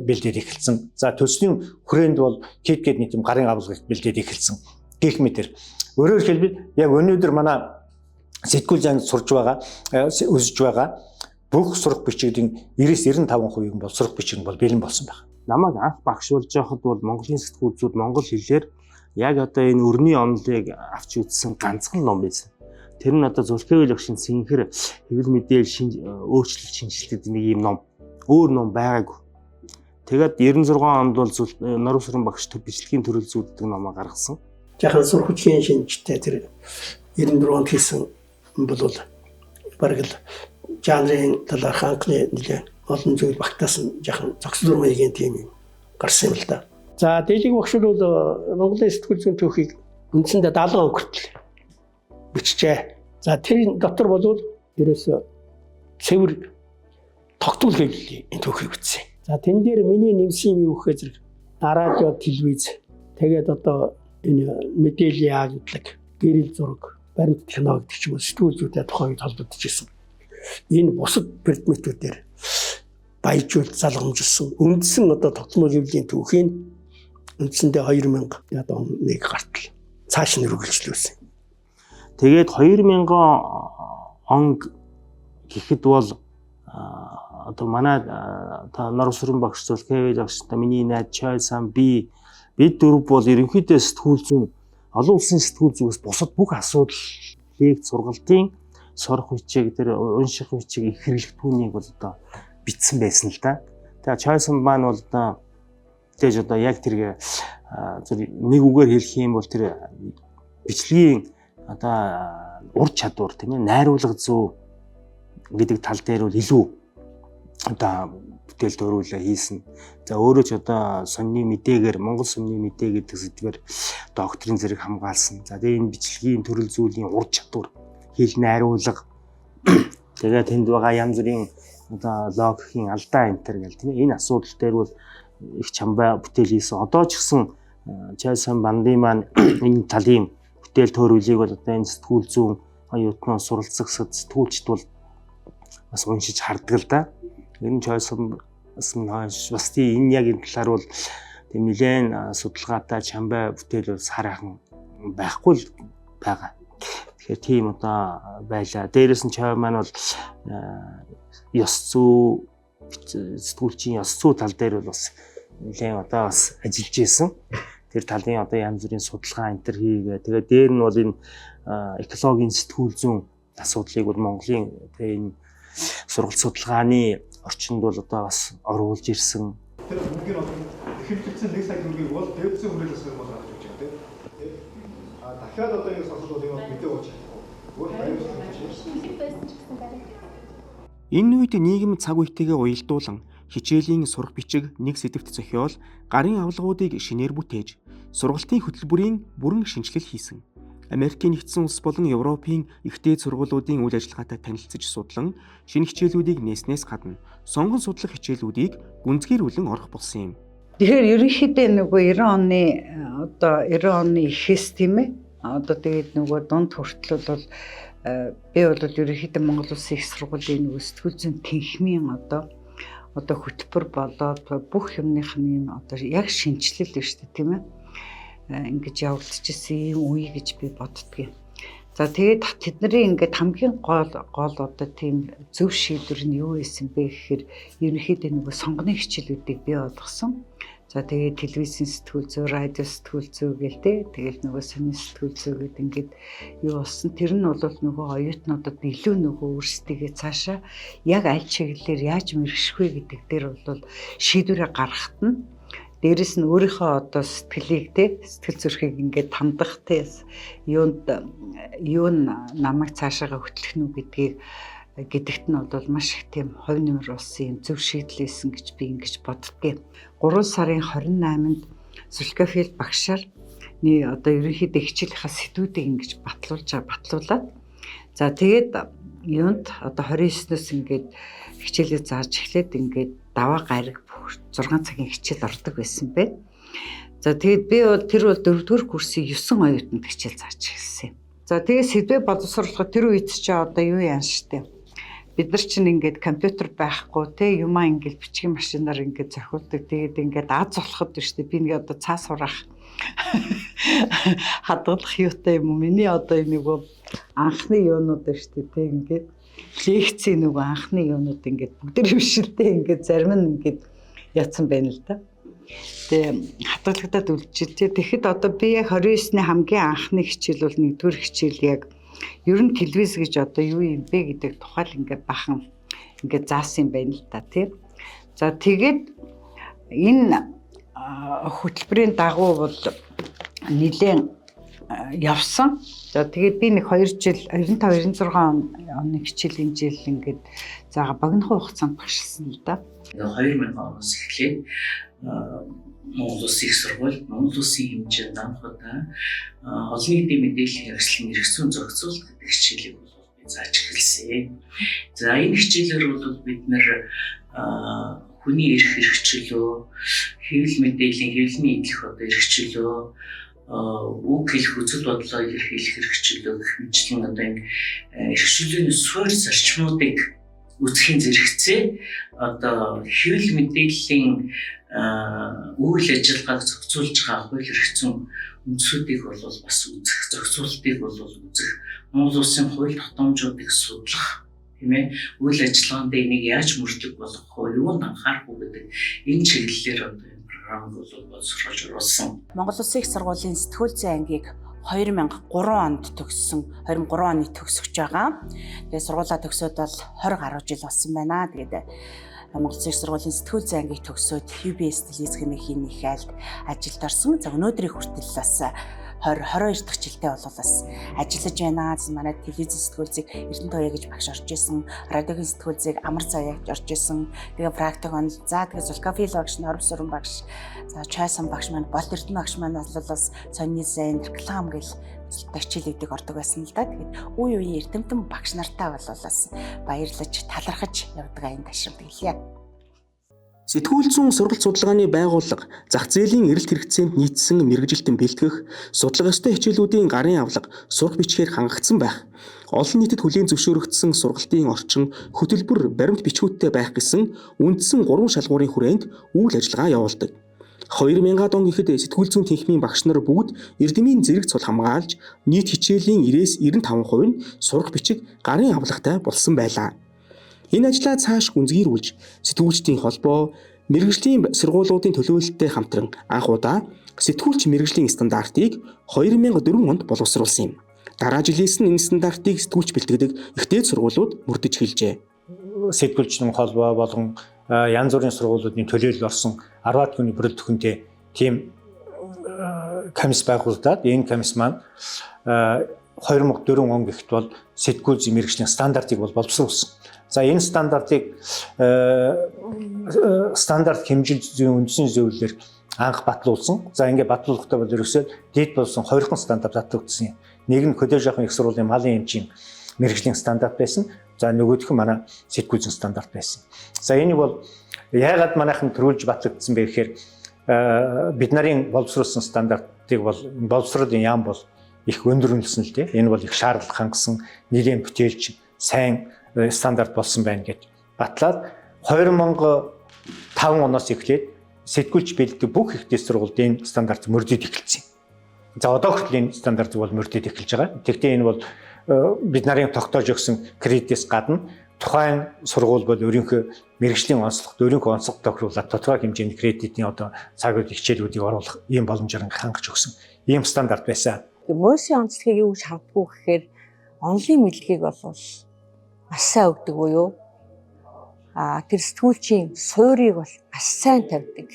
бэлдээд эхэлсэн. За төслийн хүрээнд бол кит гэдэг нэг тийм гарын авалгыг бэлдээд эхэлсэн. Гэх мэтэр өөрөөр хэлбэл яг өнөөдөр манай сэтгүүл зүйн сурж байгаа өсөж байгаа бүх сурах бичгийн 90-95% бол сурах бичиг бол бэлэн болсон байна. Намайг анх багшуулж байхад бол Монголын сэтгүүл зүйд монгол хэлээр яг одоо энэ өрний онолыг авч үзсэн ганцхан ном байсан. Тэр нь одоо Зүлкэвэл багшийн Сэнхэр хэвлэл мэдээлэл өөрчлөлт шинжилтэд нэг юм ном. Өөр ном байгаагүй. Тэгээд 96 онд бол Норовсрын багш төв бичлэгийн төрөл зүйддэг номоо гаргасан. Жахан сургуулийн шинжтэй тэр 94 онд хийсэн бол бараг л жанрын талаарх анхны нэлээд олон зүйл багтаасан жахан зохицол маягийн тийм юм гарсан юм л да. За дээлэг багш бол Монголын сэтгүүл зүйн түүхийг үндсэндээ 70 он хүртэл бичжээ. За тэр дотор бол ерөөсө цэвэр тогтмол хэвлэлийн түүхийг бичсэн. За тэн дээр миний нэмсэн юм юу гэхээр зэрэг радио, телевиз тэгээд одоо энэ мэдээллийн агентлаг, гэрэл зураг, баримт кино гэдэг ч юм уу сэтгүүл зүйтэй тухайд холбогдож ирсэн. Энэ бусад предметүүдээр баяжуулт залгамжилсан үндсэн одоо тогтмол хэвлэлийн түүхийн үндсэндээ 2000 оны гартал цааш нь үргэлжлүүлсэн. Тэгээд 2000 он гэхэд бол одоо манай та Норовсрын багш зүйл Кевин багштай миний найз Чойсан бид дөрөв бол ерөнхийдөө сэтгүүл зүйн олон улсын сэтгүүл зүйс бусад бүх асуудлыг сургалтын сорох хүчийг тэр унших хүчийг их хэрэглэх түүнийг бол одоо бичсэн байсан л да. Тэгээ Чойсан маань бол одоо тэгж одоо яг тэргээ нэг үгээр хэлэх юм бол тэр бичлэгийн одоо ур чадвар тийм ээ найруулга зүй гэдэг тал дээр бол илүү одоо бүтээл төрүүлээ хийсэн. За өөрөө ч одоо сонины мэдээгээр Монгол сонины мэдээ гэдэг сэдвээр докторийн зэрэг хамгаалсан. За тэгээ энэ бичлэгийн төрөл зүйлийн ур чадвар, хэл найруулга тэгээ тэнд байгаа янз бүрийн одоо логикийн алдаа энтер гэл тийм ээ энэ асуудал дээр бол их чамбай бүтээл хийсэн. Одоо ч гэсэн Чойсан бандын маань энэ талын бүтээл төрүүлийг бол одоо энэ сэтгүүл зүйн оюутнууд суралцах сэтгүүлчд бол бас уншиж хардаг л да. Энэ Чойсан бас тийм энэ яг энэ талаар бол тийм нэлээд судалгаатай чамбай бүтээл бол сараахан байхгүй л байгаа. Тэгэхээр тийм одоо байлаа. Дээрээс нь Чой маань бол ёс зүй сэтгүүлчийн ёс зүй тал дээр бол бас нэлээд одоо бас ажиллаж исэн. Тэр талын одоо янз бүрийн судалгаа энтер хийгээ. Тэгээд дээр нь бол энэ экологийн сэтгүүл зүйн асуудлыг бол Монголын энэ сургалт судалгааны орчинд бол одоо бас оруулж ирсэн. Тэр бүгдийг нь хэвлэгдсэн 1 сая төгрөгийг бол дэвцэн хүрээлэлс юм бол гарч ирж байгаа тийм. Дахиад одоо ингэ сонсоод бол энэ мэдээ ууч. Энэ үед нийгэм цаг үетэйгээ уялдуулан хичээлийн сурах бичиг нэг сэдвт зохиол гарын авлагуудыг шинээр бүтээж сургалтын хөтөлбөрийн бүрэн шинжилэл хийсэн. Америкийн нэгдсэн улс болон Европын ихтэй сургуулиудын үйл ажиллагаатай танилцж судлан шинэ хичээлүүдийг нээснээс гадна сонгон судлах хичээлүүдийг гүнзгийрүүлэн орох болсон юм. Тэгэхээр ерөнхийдөө нөгөө 90 оны эхээс тийм ээ. Одоо тэгээд нөгөө дунд хүртэл бол би бол ерөнхийдөө Монгол Улсын их сургуулийн нөгөө сэтгүүл зүйн тэнхимийн одоо хөтөлбөр болоод бүх юмных нь одоо яг шинжилэл шүү дээ тийм ээ. Ингэж явагдчихсан юм үе гэж би боддгийн. За тэгээд тэдний ингээд хамгийн гол одоо тийм зөв шийдвэр нь юу байсан бэ гэхээр ерөнхийдөө нөгөө сонгоны хичээлүүдийг бий болгосон. За тэгээд телевизийн сэтгүүл зүй, радио сэтгүүл зүй гэл тэгэл нөгөө сонин сэтгүүл зүй гэд ингээд юу болсон. Тэр нь бол нөгөө оюутнуудад илүү нөгөө өөрсдийгөө цаашаа яг аль чиглэлээр яаж мэргэших вэ гэдэг дээр бол шийдвэрээ гаргахад нь дээрэс нь өөрийнхөө одоо сэтгэлийг сэтгэл зүрхийг ингээд тандах юу намайг цаашаага хөтлөх нь гэдэгт нь бол маш их тийм хувь нэмэр болсон зөв шийдлээсэн гэж би ингэж боддгийн. 3 сарын 28-нд Сүлкафел багшаар одоо ерөнхийдөө хичээлийнхаа сэдвүүдийг ингэж батлуулад за тэгээд юунд одоо 29-ноос ингээд хичээлээ зааж эхлээд ингээд даваа гараг 6 цагийн хичээл ордог байсан бэ. За тэгээд би бол тэр бол 4-р курсын 9 оюутанд хичээл зааж эхэлсэн. За тэгээд сэдвээ боловсруулахад тэр үед чи одоо юу яан штэ. Бид нар чинь ингээд компьютер байхгүй те юмаа ингээд бичгийн машинаар ингээд зохиулдаг. Тэгээд ингээд аз болоход штэ би нэг одоо цаа сурах хадгалах юутай юм уу? Миний одоо нөгөө анхны юунууд штэ те ингээд лекцийн нөгөө анхны юунууд ингээд бүгд бишэлтэй ингээд зарим нь ингээд яатсан байна л да. Тэгээ хадгалагдаад үлдчихэ. Тэгэхэд одоо би яг 29-ны хамгийн анхны хичээл бол 1-р хичээл яг ер нь телевиз гэж одоо юу юм бэ гэдэг тухайл ингээд бахан ингээд заасан юм байна л да тий. За тэгээд энэ хөтөлбөрийн дагуу бол нэлээд явсан. За тэгээд би нэг 2 жил 95 96 оны хичээлийн жил ингээд заага богино хугацаанд багшилсан л да. 2000 оноос эхлээд Монгол Улсын их сургууль, Монгол Улсын хэмжээнд анхудаа олон нийтийн мэдээллийн хэрэгслийн эрх зүйн зохицуул гэдэг хичээлийг бол би зааж эхэлсэн. За энэ хичээлээр бол бид нэр хүний эрх хэрэгчлөө, хэвлэл мэдээллийн хэвлэлний идэх одоо эрхчлөө, үг хэлэх үзэл бодлоо илэрхийлэх эрхчлөө гэх мэтлэн одоо энэ эрхчлөөний суурь зарчмуудыг үзэхийн зэрэгцээ одоо хэвлэл мэдээллийн үйл ажиллагааг зохицуулж байгаа хууль эрх зүйн үндсүүдийг бол бас үзэх, зохицуултыг бол үзэх, Монгол Улсын хууль тогтоомжуудыг судлах, тийм ээ, үйл ажиллагаанд энийг яаж мөрдлөг болгох вэ, юунд анхаарах вэ гэдэг энэ чиглэлээр одоо энэ програмыг бол боловсруулж оруулсан. Монгол Улсын их сургуулийн сэтгүүл зүйн ангийг 2003 онд төгссөн, 23 оны төгсөж байгаа. Тэгээ сургуулаа төгсөөд бол 20 гаруй жил болсон байна. Тэгээд Монгол Улсын их сургуулийн сэтгүүл зүйн ангийг төгсөөд UBS телевиз хэмээхийн их айлд ажилд орсон. За өнөөдрийн хүртэл бас 22 дахь жилдээ бол бас ажиллаж байна. Манай телевизийн сэтгүүлзийг Эрдэнэт Уяа гэж багш орж исэн, радиогийн сэтгүүлзийг Амар Заяа гэж орж исэн. Тэгээ практикон, за тэгээ Зулкафил багш, Норб Сүрэн багш, за Чайсан багш маань, Болт Эрдэнэ багш маань бас сонины зайн, реклам гэл хичээлүүдийг ордог байсан л да. Тэгээд үе үеийн эрдэмтэн багш нартай бол бас баярлаж, талархаж явдаг аян ташрамдаг хэлье. Сэтгүүл зүйн сургалт судалгааны байгууллага зах зээлийн эрэлт хэрэгцээнд нийцсэн мэргэжилтэн бэлтгэх, судлах ёстой хичээлүүдийн гарын авлага сурах бичгээр хангагдсан байх. Олон нийтэд хүлээн зөвшөөрөгдсөн сургалтын орчин, хөтөлбөр, баримт бичгүүттэй байх гэсэн үндсэн 3 шалгуурын хүрээнд үйл ажиллагаа явуулдаг. 2000-ад он гэхэд сэтгүүл зүйн тэнхимийн багш нар бүгд эрдэмийн зэрэг цул хамгаалж, нийт хичээлийн 90-95% нь сурах бичиг гарын авлагатай болсон байлаа. Энэ ажлаа цааш гүнзгийрүүлж сэтгүүлчдийн холбоо, мэргэжлийн сургуулиудын төлөөлөлттэй хамтран анх удаа сэтгүүлч мэргэжлийн стандартыг 2004 онд боловсруулсан юм. Дараа жилээс нь энэ стандартыг сэтгүүлч бэлтгэдэг ихтэй сургуулиуд мөрдөж эхэлжээ. Сэтгүүлчдийн холбоо болон янз бүрийн сургуулиудын төлөөлөл орсон 10-аад хүний бүрэлдэхүүнтэй тийм комисс байгуулагдаад энэ комисс маань 2004 он гэхэд бол сэтгүүл зүйн мэргэжлийн стандартыг боловсруулсан. За энэ стандартыг стандарт хэмжил зүйн үндсэн зөвлөлөөр анх батлуулсан. За ингээд батлуулахдаа бол ерөөсөө дээд болсон 2хан стандарт батлагдсан юм. Нэг нь Хөдөө жаахан их сургуулийн малын эмчийн мэргэжлийн стандарт байсан. За нөгөөх нь манай сэтгүүл зүйн стандарт байсан. За энийг бол яагаад манайхан төрүүлж батлагдсан бэ гэхээр бид нарын боловсруулсан стандартыг бол боловсролын яам бол их өндөр үнэлсэн л дээ. Энэ бол их шаардлага хангасан, нэгэн бүтээлч сайн стандарт болсон байна гэж батлаад 2005 оноос эхлээд сэтгүүлч бэлддэг бүх ихтэй сургуулийн стандарт мөрдөд эхэлсэн. За одоо хүртэл энэ стандарт бол мөрдөд эхэлж байгаа. Тэгвэл энэ бол бид нарын тогтоож өгсөн кредитээс гадна тухайн сургууль бол өөрийнхөө мэргэжлийн онцлогт өөрийнхөө онцлог тохируулаад тодорхой хэмжээний кредитийн одоо цагууд хичээлүүдийг оруулах ийм боломжоор хангаж өгсөн ийм стандарт байсан. Мөсийн онцлогийг юу гэж хавдггүй гэхээр онлын мэдлэгийг бол маш сайн өгдөг буюу тэр сэтгүүлчийн суурийг бол маш сайн тавьдаг.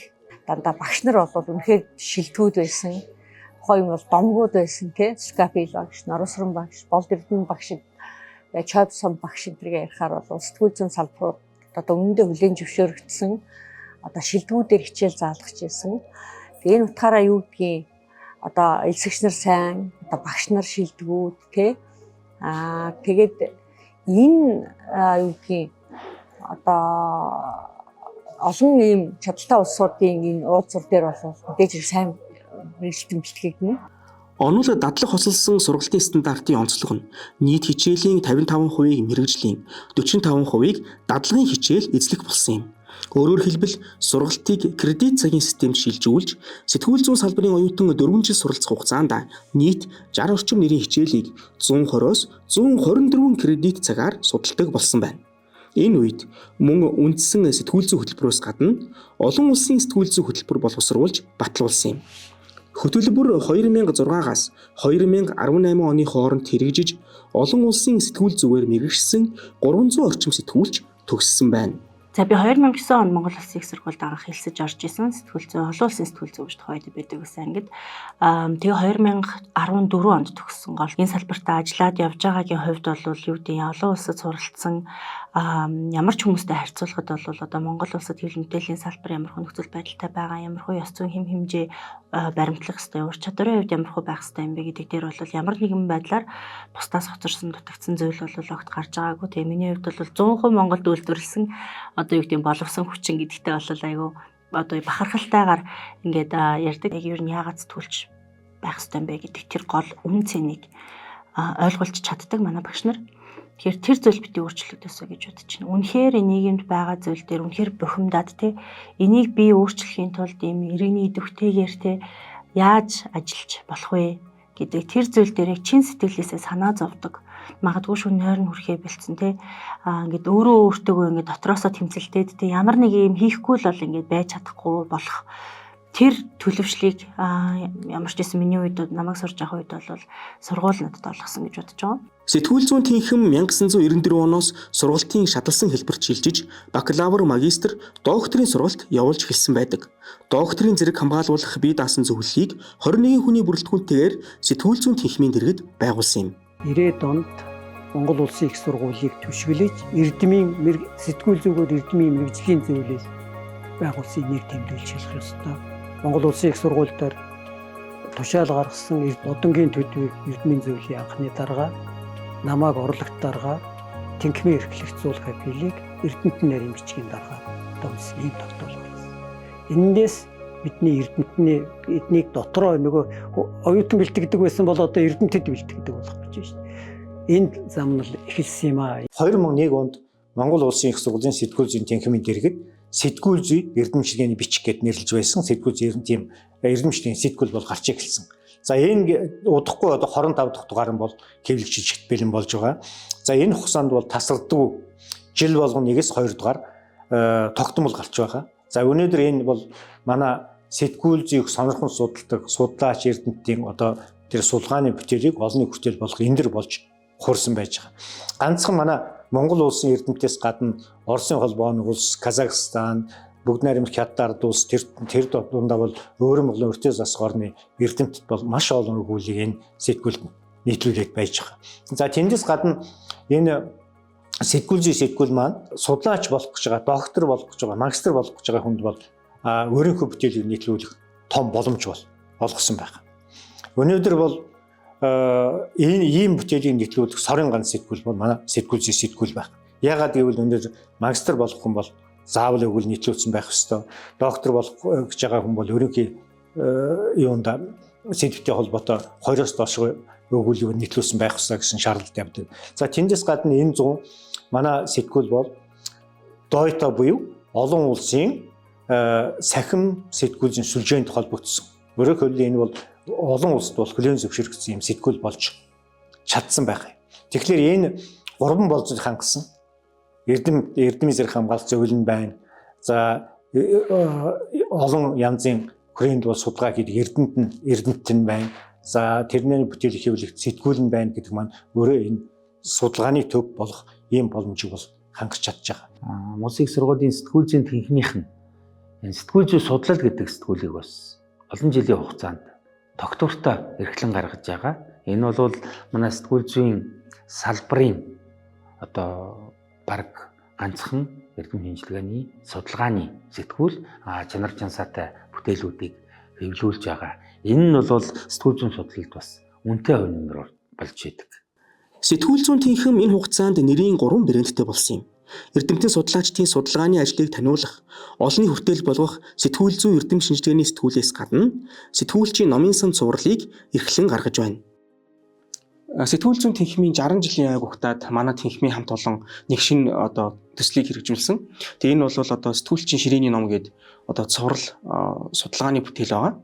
Дандаа багш нар бол үнэхээр шилтгүүд байсан. Тухайн юм бол домгууд байсан тий. Скапил багш, Норосрон багш, Болт Эрдэнэ багш, Чойбсон багш гэдгийг ярихаар бол сэтгүүл зүйн салбарууд одоо өмнөдөө хүлээн зөвшөөрөгдсөн одоо шилтгүүдээр хичээл заалгаж байсан. Тэгээ энэ утгаараа юу гэдгийг одоо элсэгч нар сайн, одоо багш нар шилтгүүд тий. Тэгээд энэ юу гэдгийг одоо олон ийм чадaltaй улсуудын энэ уулзал дээр бол мэдээж хэрэг сайн мэргэжилтэн бэлтгэгдэнэ. Онол дадлах хосолсон сургалтын стандартын онцлог нь нийт хичээлийн 55%-ийг мэргэжлийн, 45%-ийг дадлагын хичээл эзлэх болсон юм. Өөрөөр хэлбэл сургалтыг кредит цагийн системд шилжүүлж, сэтгүүл зүйн салбарын оюутан 4 жил суралцах хугацаанд нийт 60 орчим нэрийн хичээлийг 120-оос 124 кредит цагаар судалдаг болсон байна. Энэ үед мөн үндсэн сэтгүүл зүйн хөтөлбөрөөс гадна олон улсын сэтгүүл зүйн хөтөлбөр боловсруулж батлуулсан юм. Хөтөлбөр 2006-аас 2018 оны хооронд хэрэгжиж олон улсын сэтгүүл зүгээр мэргэжсэн 300 орчим сэтгүүлч төгссөн байна. За би 2009 он Монгол Улсын их сургуульд анх хэлсэж орж исэн. Сэтгүүл зүйн олон улсын сэтгүүл зүйн тухайд байдаг гэсэн ангид. Тэгээ 2014 онд төгссөн гол энэ салбартаа ажиллаад явж байгаагийн хувьд бол юу гэдэг олон улсад суралцсан ямар ч хүмүүстэй харьцуулахад бол одоо Монгол улсад хэвлэл мэдээллийн салбар ямар хөө нөхцөл байдалтай байгаа, ямар хөө ёс зүйн хэм хэмжээ баримтлах ёстой, ур чадварын хувьд ямар хөө байх ёстой юм бэ гэдэг дээр бол ямар нэгэн байдлаар бусдаас хоцорсон дутагдсан зүйл бол огт гарч байгаагүй. Тэгээ миний хувьд бол 100% Монголд үйлдвэрлэсэн одоо юу гэдэг боловсон хүчин гэдэгтэй бол айгүй одоо бахархалтайгаар ингээд ярьдаг. Яг юу нь яагаад сэтгүүлч байх ёстой юм бэ гэдэг тэр гол үн цэнийг ойлгуулж чаддаг манай багш нар. Тэгэхээр тэр зүйл бити өөрчлөгдөөсөө гэж бодож байна. Үнэхээр нийгэмд байгаа зүйл дээр үнэхээр бухимдаад те энийг би өөрчлөхийн тулд ийм иргэний идэвхтэйгээр те яаж ажиллаж болох вэ гэдэг тэр зүйл дээр яг чин сэтгэлээсээ санаа зовдөг. Магадгүй шүү нойр нь хүрхээ бэлдсэн те ингээд өөрөө өөртөөгөө ингээд дотроосоо тэмцэлдээд те ямар нэг юм хийхгүй л бол ингээд байж чадахгүй болох тэр төлөвшлийг ямар ч гэсэн миний үед намайг сурж авах үед бол сургууль надад олгосон гэж бодож байгаа. Сэтгүүл зүйн тэнхим 1994 оноос сургалтын шаталсан хэлбэрт шилжиж бакалавр, магистр, докторийн сургалт явуулж эхэлсэн байдаг. Докторийн зэрэг хамгаалуулах бие даасан зөвлөлийг 21 хүний бүрэлдэхүүнтэйгээр сэтгүүл зүйн тэнхимийн дэргэд байгуулсан юм. 90-ад онд Монгол Улсын их сургуулийг түшиглэж эрдмийн сэтгүүл зүгээр эрдмийн мэрэгжлийн зөвлөл байгуулсан нэг тэмдэглэж хэлэх ёстой. Монгол Улсын их сургууль дээр тушаал гаргасан удангийн төдвийг эрдмийн зөвлөлийн анхны дарга намайг орлогт дарга тэнхмийн эрхлэгцүүлэх апелийг Эрдэнэтийн нарийн бичгийн дарга томсгийн тогтоол байсан. Энэндээс бидний Эрдэнэтний эднийг дотроо нөгөө оюутан бэлтгэдэг байсан бол одоо Эрдэнэтэд бэлтгэдэг болох гэж байна шүү дээ. Энд зам нь эхэлсэн юм аа. 2001 онд Монгол Улсын их сургуулийн сэтгүүл зүйн тэнхимийн дэргэд сэтгүүл зүй эрдэмчилгээний бичих гэд нэрлэж байсан. Сэтгүүл зүйн тийм эрдэмчлийн сэтгүүл бол гарч эхэлсэн. За энэ удахгүй одоо 25 дахь дугаар нь бол хэвлэгч жигт бэлэн болж байгаа. За энэ хугацаанд бол тасалдгүй жил болгоно 1-2 дугаар тогтмол гарч байгаа. За өнөөдөр энэ бол манай сэтгүүл зүйг сонирхон судалдаг судлаач Эрдэнэтийн одоо тэр судалгааны бүтээлийг олонний хүртэл болох энэ дэр болж хуурсан байж байгаа. Ганцхан манай Монгол улсын Эрдэнэтээс гадна Оросын холбооны улс, Казахстан, бүгд найрамд Хятад улс тэр дундаа бол өөр Монголын өртөө засах орны Эрдэнэтэд бол маш олон өгүүлийг энэ сэтгүүлд нийтлүүлээд байж байгаа. За тэндээс гадна энэ сэтгүүл зүй сэтгүүл маань судлаач болох гэж байгаа, доктор болох гэж байгаа, магистр болох гэж байгаа хүнд бол өөрийнхөө бүтээлийг нийтлүүлэх том боломж бол олгосон байна. Өнөөдөр бол энэ ийм бүтээлийг нийтлүүлэх сорын ганц сэтгүүл бол манай сэтгүүл зүй сэтгүүл байна. Яагаад гэвэл өнөөдөр магистр болох хүн бол заавал өгүүл нийтлүүлсэн байх ёстой. Доктор болох гэж байгаа хүн бол өөрийнхөө юунда сэдвтэй холбоотой 2-оос доош өгүүлийг нийтлүүлсэн байх ёстой гэсэн шаардлага тавьдаг. За тэндээс гадна энэ 100 манай сэтгүүл бол Дойто буюу олон улсын сахим сэтгүүлийн сүлжээнд холбогдсон. Өөрөөр хэлбэл энэ бол олон улсад бол хүлээн зөвшөөрөгдсөн юм сэтгүүл болж чадсан байх юм. Тэгэхээр энэ гурван болцод хангасан эрдэмийн зэрэг хамгаалах зөвлөл нь байна. За олон янзын хүрээнд бол судалгаа хийдэг Эрдэнэт нь байна. За тэрний бүтээлийг хэвлэх сэтгүүл нь байна гэдэг маань өөрөө энэ судалгааны төв болох ийм боломжийг бол хангаж чадж байгаа. Улсын их сургуулийн сэтгүүл зүйн тэнхимийнх нь энэ сэтгүүл зүй судлал гэдэг сэтгүүлийг бас олон жилийн хугацаанд тогтвортой эрхлэн гаргаж байгаа. Энэ бол манай сэтгүүл зүйн салбарын одоо баг ганцхан эрдэм шинжилгээний судалгааны сэтгүүл чанар чансаатай бүтээлүүдийг хэвлүүлж байгаа. Энэ нь бол сэтгүүл зүйн судлалд бас үнэтэй хувь нэмэр болж идэг. Сэтгүүл зүйн тэнхим энэ хугацаанд нэрийн 3 брэндтэй болсон юм. Эрдэмтэн судлаачдын судалгааны ажлыг таниулах, олонний хүртэл болгох сэтгүүл зүйн эрдэм шинжилгээний сэтгүүлээс гадна сэтгүүлчийн номын сан цувралыг эрхлэн гаргаж байна. Сэтгүүл зүйн тэнхимийн 60 жилийн аяг хугацаанд манай тэнхимийн хамт олон нэг шин одоо төслийг хэрэгжүүлсэн. Тэгээ энэ бол одоо сэтгүүлчийн ширээний ном гэдэг одоо цуврал судалгааны бүтээл байгаа.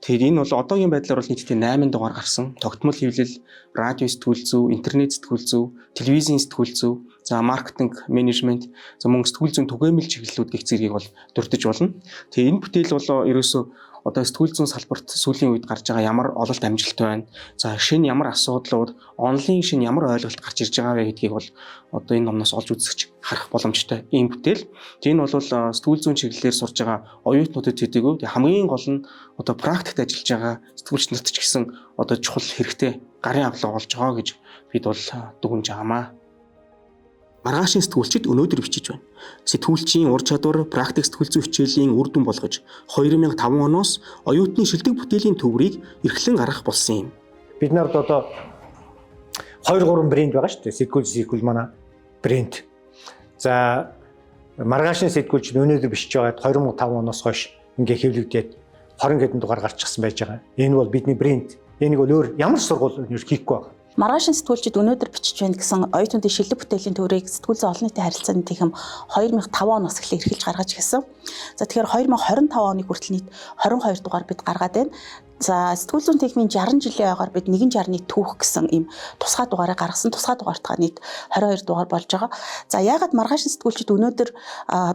Тэгэхээр энэ бол одоогийн байдлаар бол нийтдээ 8 дугаар гарсан. Тогтмол хэвлэл, радио сэтгүүл зүй, интернет сэтгүүл зүй, телевизийн сэтгүүл зүй, за маркетинг, менежмент, за мөн сэтгүүл зүйн түгээмэл чиглэлүүд гэх зэргийг бол дурдж болно. Тэгээ энэ бүтээл бол ерөөсөө одоо сэтгүүл зүйн салбарт сүүлийн үед гарч байгаа ямар ололт амжилт байна. За шинэ ямар асуудлууд, онлайн шинэ ямар ойлголт гарч ирж байгаа вэ гэдгийг бол одоо энэ номноос олж үзсэж харах боломжтой ийм бүтээл. Энэ бол сэтгүүл зүйн чиглэлээр сурж байгаа оюутнуудад төдийгүй хамгийн гол нь одоо практикт ажиллаж байгаа сэтгүүлч нарт ч гэсэн одоо чухал хэрэгтэй гарын авлага болж байгаа гэж бид бол дүгнж байгаамаа. Маргаашийн сэтгүүлчид өнөөдөр бичиж байна. Сэтгүүлчийн ур чадвар практик сэтгүүл зүйн хичээлийн үр дүн болгож 2005 оноос оюутны шилдэг бүтээлийн төврийг эрхлэн гаргах болсон юм. Бид нарт одоо 2-3 брэнд байгаа шүү дээ. Сэтгүүл манай брэнд. За маргаашийн сэтгүүлч өнөөдөр бичиж байгаад 2005 оноос хойш ингээ хэвлэгдээд 20 хэдэн дугаар гарчихсан байж байгаа. Энэ бол бидний брэнд. Энийг бол өөр ямар сургууль хийхгүй байгаа. Маргаашийн сэтгүүлчид өнөөдөр бичиж байна гэсэн оюутнуудын шилдэг бүтээлийн төврийг сэтгүүл зүйн олон нийтийн харилцааны тэнхим 2005 оноос эхлээ эрхэлж гаргаж гисэн. За тэгэхээр 2025 оны хүртэл нийт 22 дугаар бид гаргаад байна. За сэтгүүл зүйн тэнхимийн 60 жилийн ойгоор бид 1.60-ны түүх гэсэн ийм тусгай дугаарыг гаргасан. Тусгай дугаартаа нийт 22 дугаар болж байгаа. За яагаад маргаашийн сэтгүүлчид өнөөдөр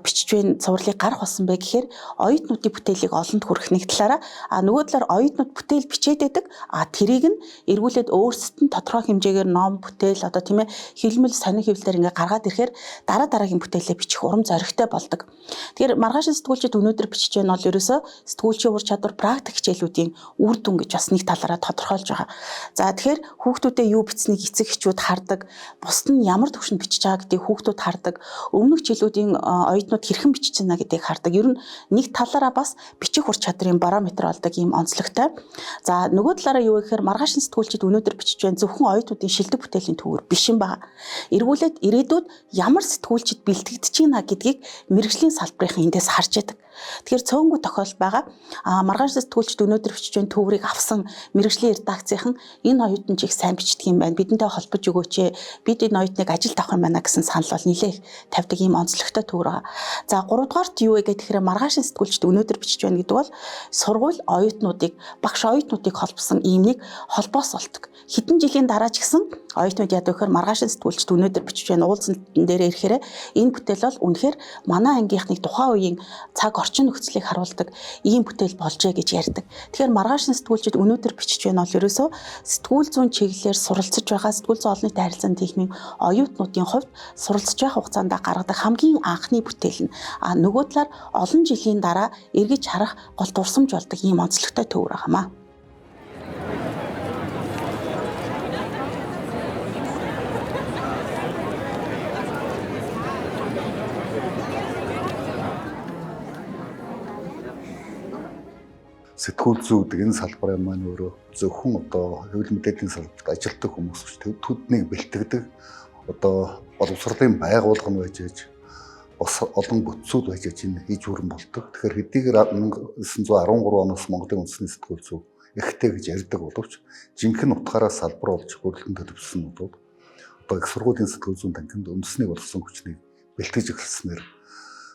бичиж байна цувралыг гарах болсон бэ гэхээр оюутнуудын бүтээлийг олонд хүргэх нэг талаараа нөгөө талаар оюутнууд бүтээл бичээд байдаг. Тэрийг нь эргүүлээд өөрсдөд нь тодорхой хэмжээгээр ном, бүтээл одоо тийм ээ хэлмэл сонин хэвлэлээр ингээ гаргаад ирэхээр дараагийн бүтээлээ бичих урам зоригтой болдог. Тэгэхээр маргаашийн сэтгүүлчид өнөөдөр бичиж байна бол ерөөсөө сэтгүүлчийн ур чадвар практик хичээлүүдийн үр дүн гэж бас нэг талаараа тодорхойлж байгаа. За тэгэхээр хүүхдүүдэд юу бичснийг эцэг эхчүүд хардаг, бусд нь ямар төвшөнд бичиж байгаа гэдгийг хүүхдүүд хардаг, өмнөх жилүүдийн оюутнууд хэрхэн бичиж байна гэдгийг хардаг. Ер нь нэг талаараа бас бичих ур чадрын барометр болдог ийм онцлогтой. За нөгөө талаараа юу гэхээр маргаашийн сэтгүүлчид өнөөдөр бичиж байна зөвхөн оюутнуудын шилдэг бүтээлийн төвөр биш юм байна. Эргүүлээд ирээдүйд ямар сэтгүүлчид бэлтгэж байна гэдгийг мэрэгжлийн салбарын эндээс харж яадаг. Тэгэхээр цөөнгүй тохиол байгаа. Маргаашийн сэтгүүлчид өнөөдөр бичиж байна төврийг авсан мэрэгжлийн редакцийнхан энэ оюутан чиг сайн бичдэг юм байна. Бидэнтэй холбож өгөөч. Бид энэ оюутныг ажилд авах юм байна гэсэн санал бол нэлээх тавьдаг ийм онцлогтой төвөр байгаа. За 3 дугаарт юу вэ гэхээр маргаашийн сэтгүүлчид өнөөдөр бичиж байна гэдэг бол сургууль оюутнуудыг, багш оюутнуудыг холбосон ийм нэг холбоос болдог. Хэдэн жилийн дараа ч гэсэн оюутнууд яадаг гэхээр маргаашийн сэтгүүлчид өнөөдөр бичиж байна уулзсан дээрээ ирэхээр энэ бүтээл бол үнэхээр манай ангийнхныг тухайн үеийн цаг орчин нөхцөлийг харуулдаг ийм бүтээл болжээ гэж ярьдаг. Тэгэхээр маргаашийн сэтгүүлчид өнөөдөр бичиж байна бол ерөөсөө сэтгүүл зүйн чиглэлээр суралцж байгаа сэтгүүл зүйн олон нийтийн харилцааны техникийн оюутнуудын хувьд суралцж байх хугацаанд гаргадаг хамгийн анхны бүтээл нь нөгөө талаар олон жилийн дараа эргэж харах гол дурсамж болдог ийм онцлогтой төвөр байгаамаа. Сэтгүүл зүй гэдэг энэ салбарын маань өөрөө зөвхөн одоо хэвлэл мэдээллийн салбарт ажилладаг хүмүүс ч төднийг бэлтгэдэг одоо боловсролын байгууллага нь байж аж бас олон бүтцүүд байж аж энэ хийж хүрэн болдог. Тэгэхээр хэдийгээр 1913 оноос Монголын үндэсний сэтгүүл зүй ихтэй гэж ярьдаг боловч жинхэнэ утгаараа салбар болж хөрөлтөнд төлөвлөсөн нь одоо их сургуулийн сэтгүүл зүйн танхимд үндэсний боловсон хүчнийг бэлтгэж эхэлснээр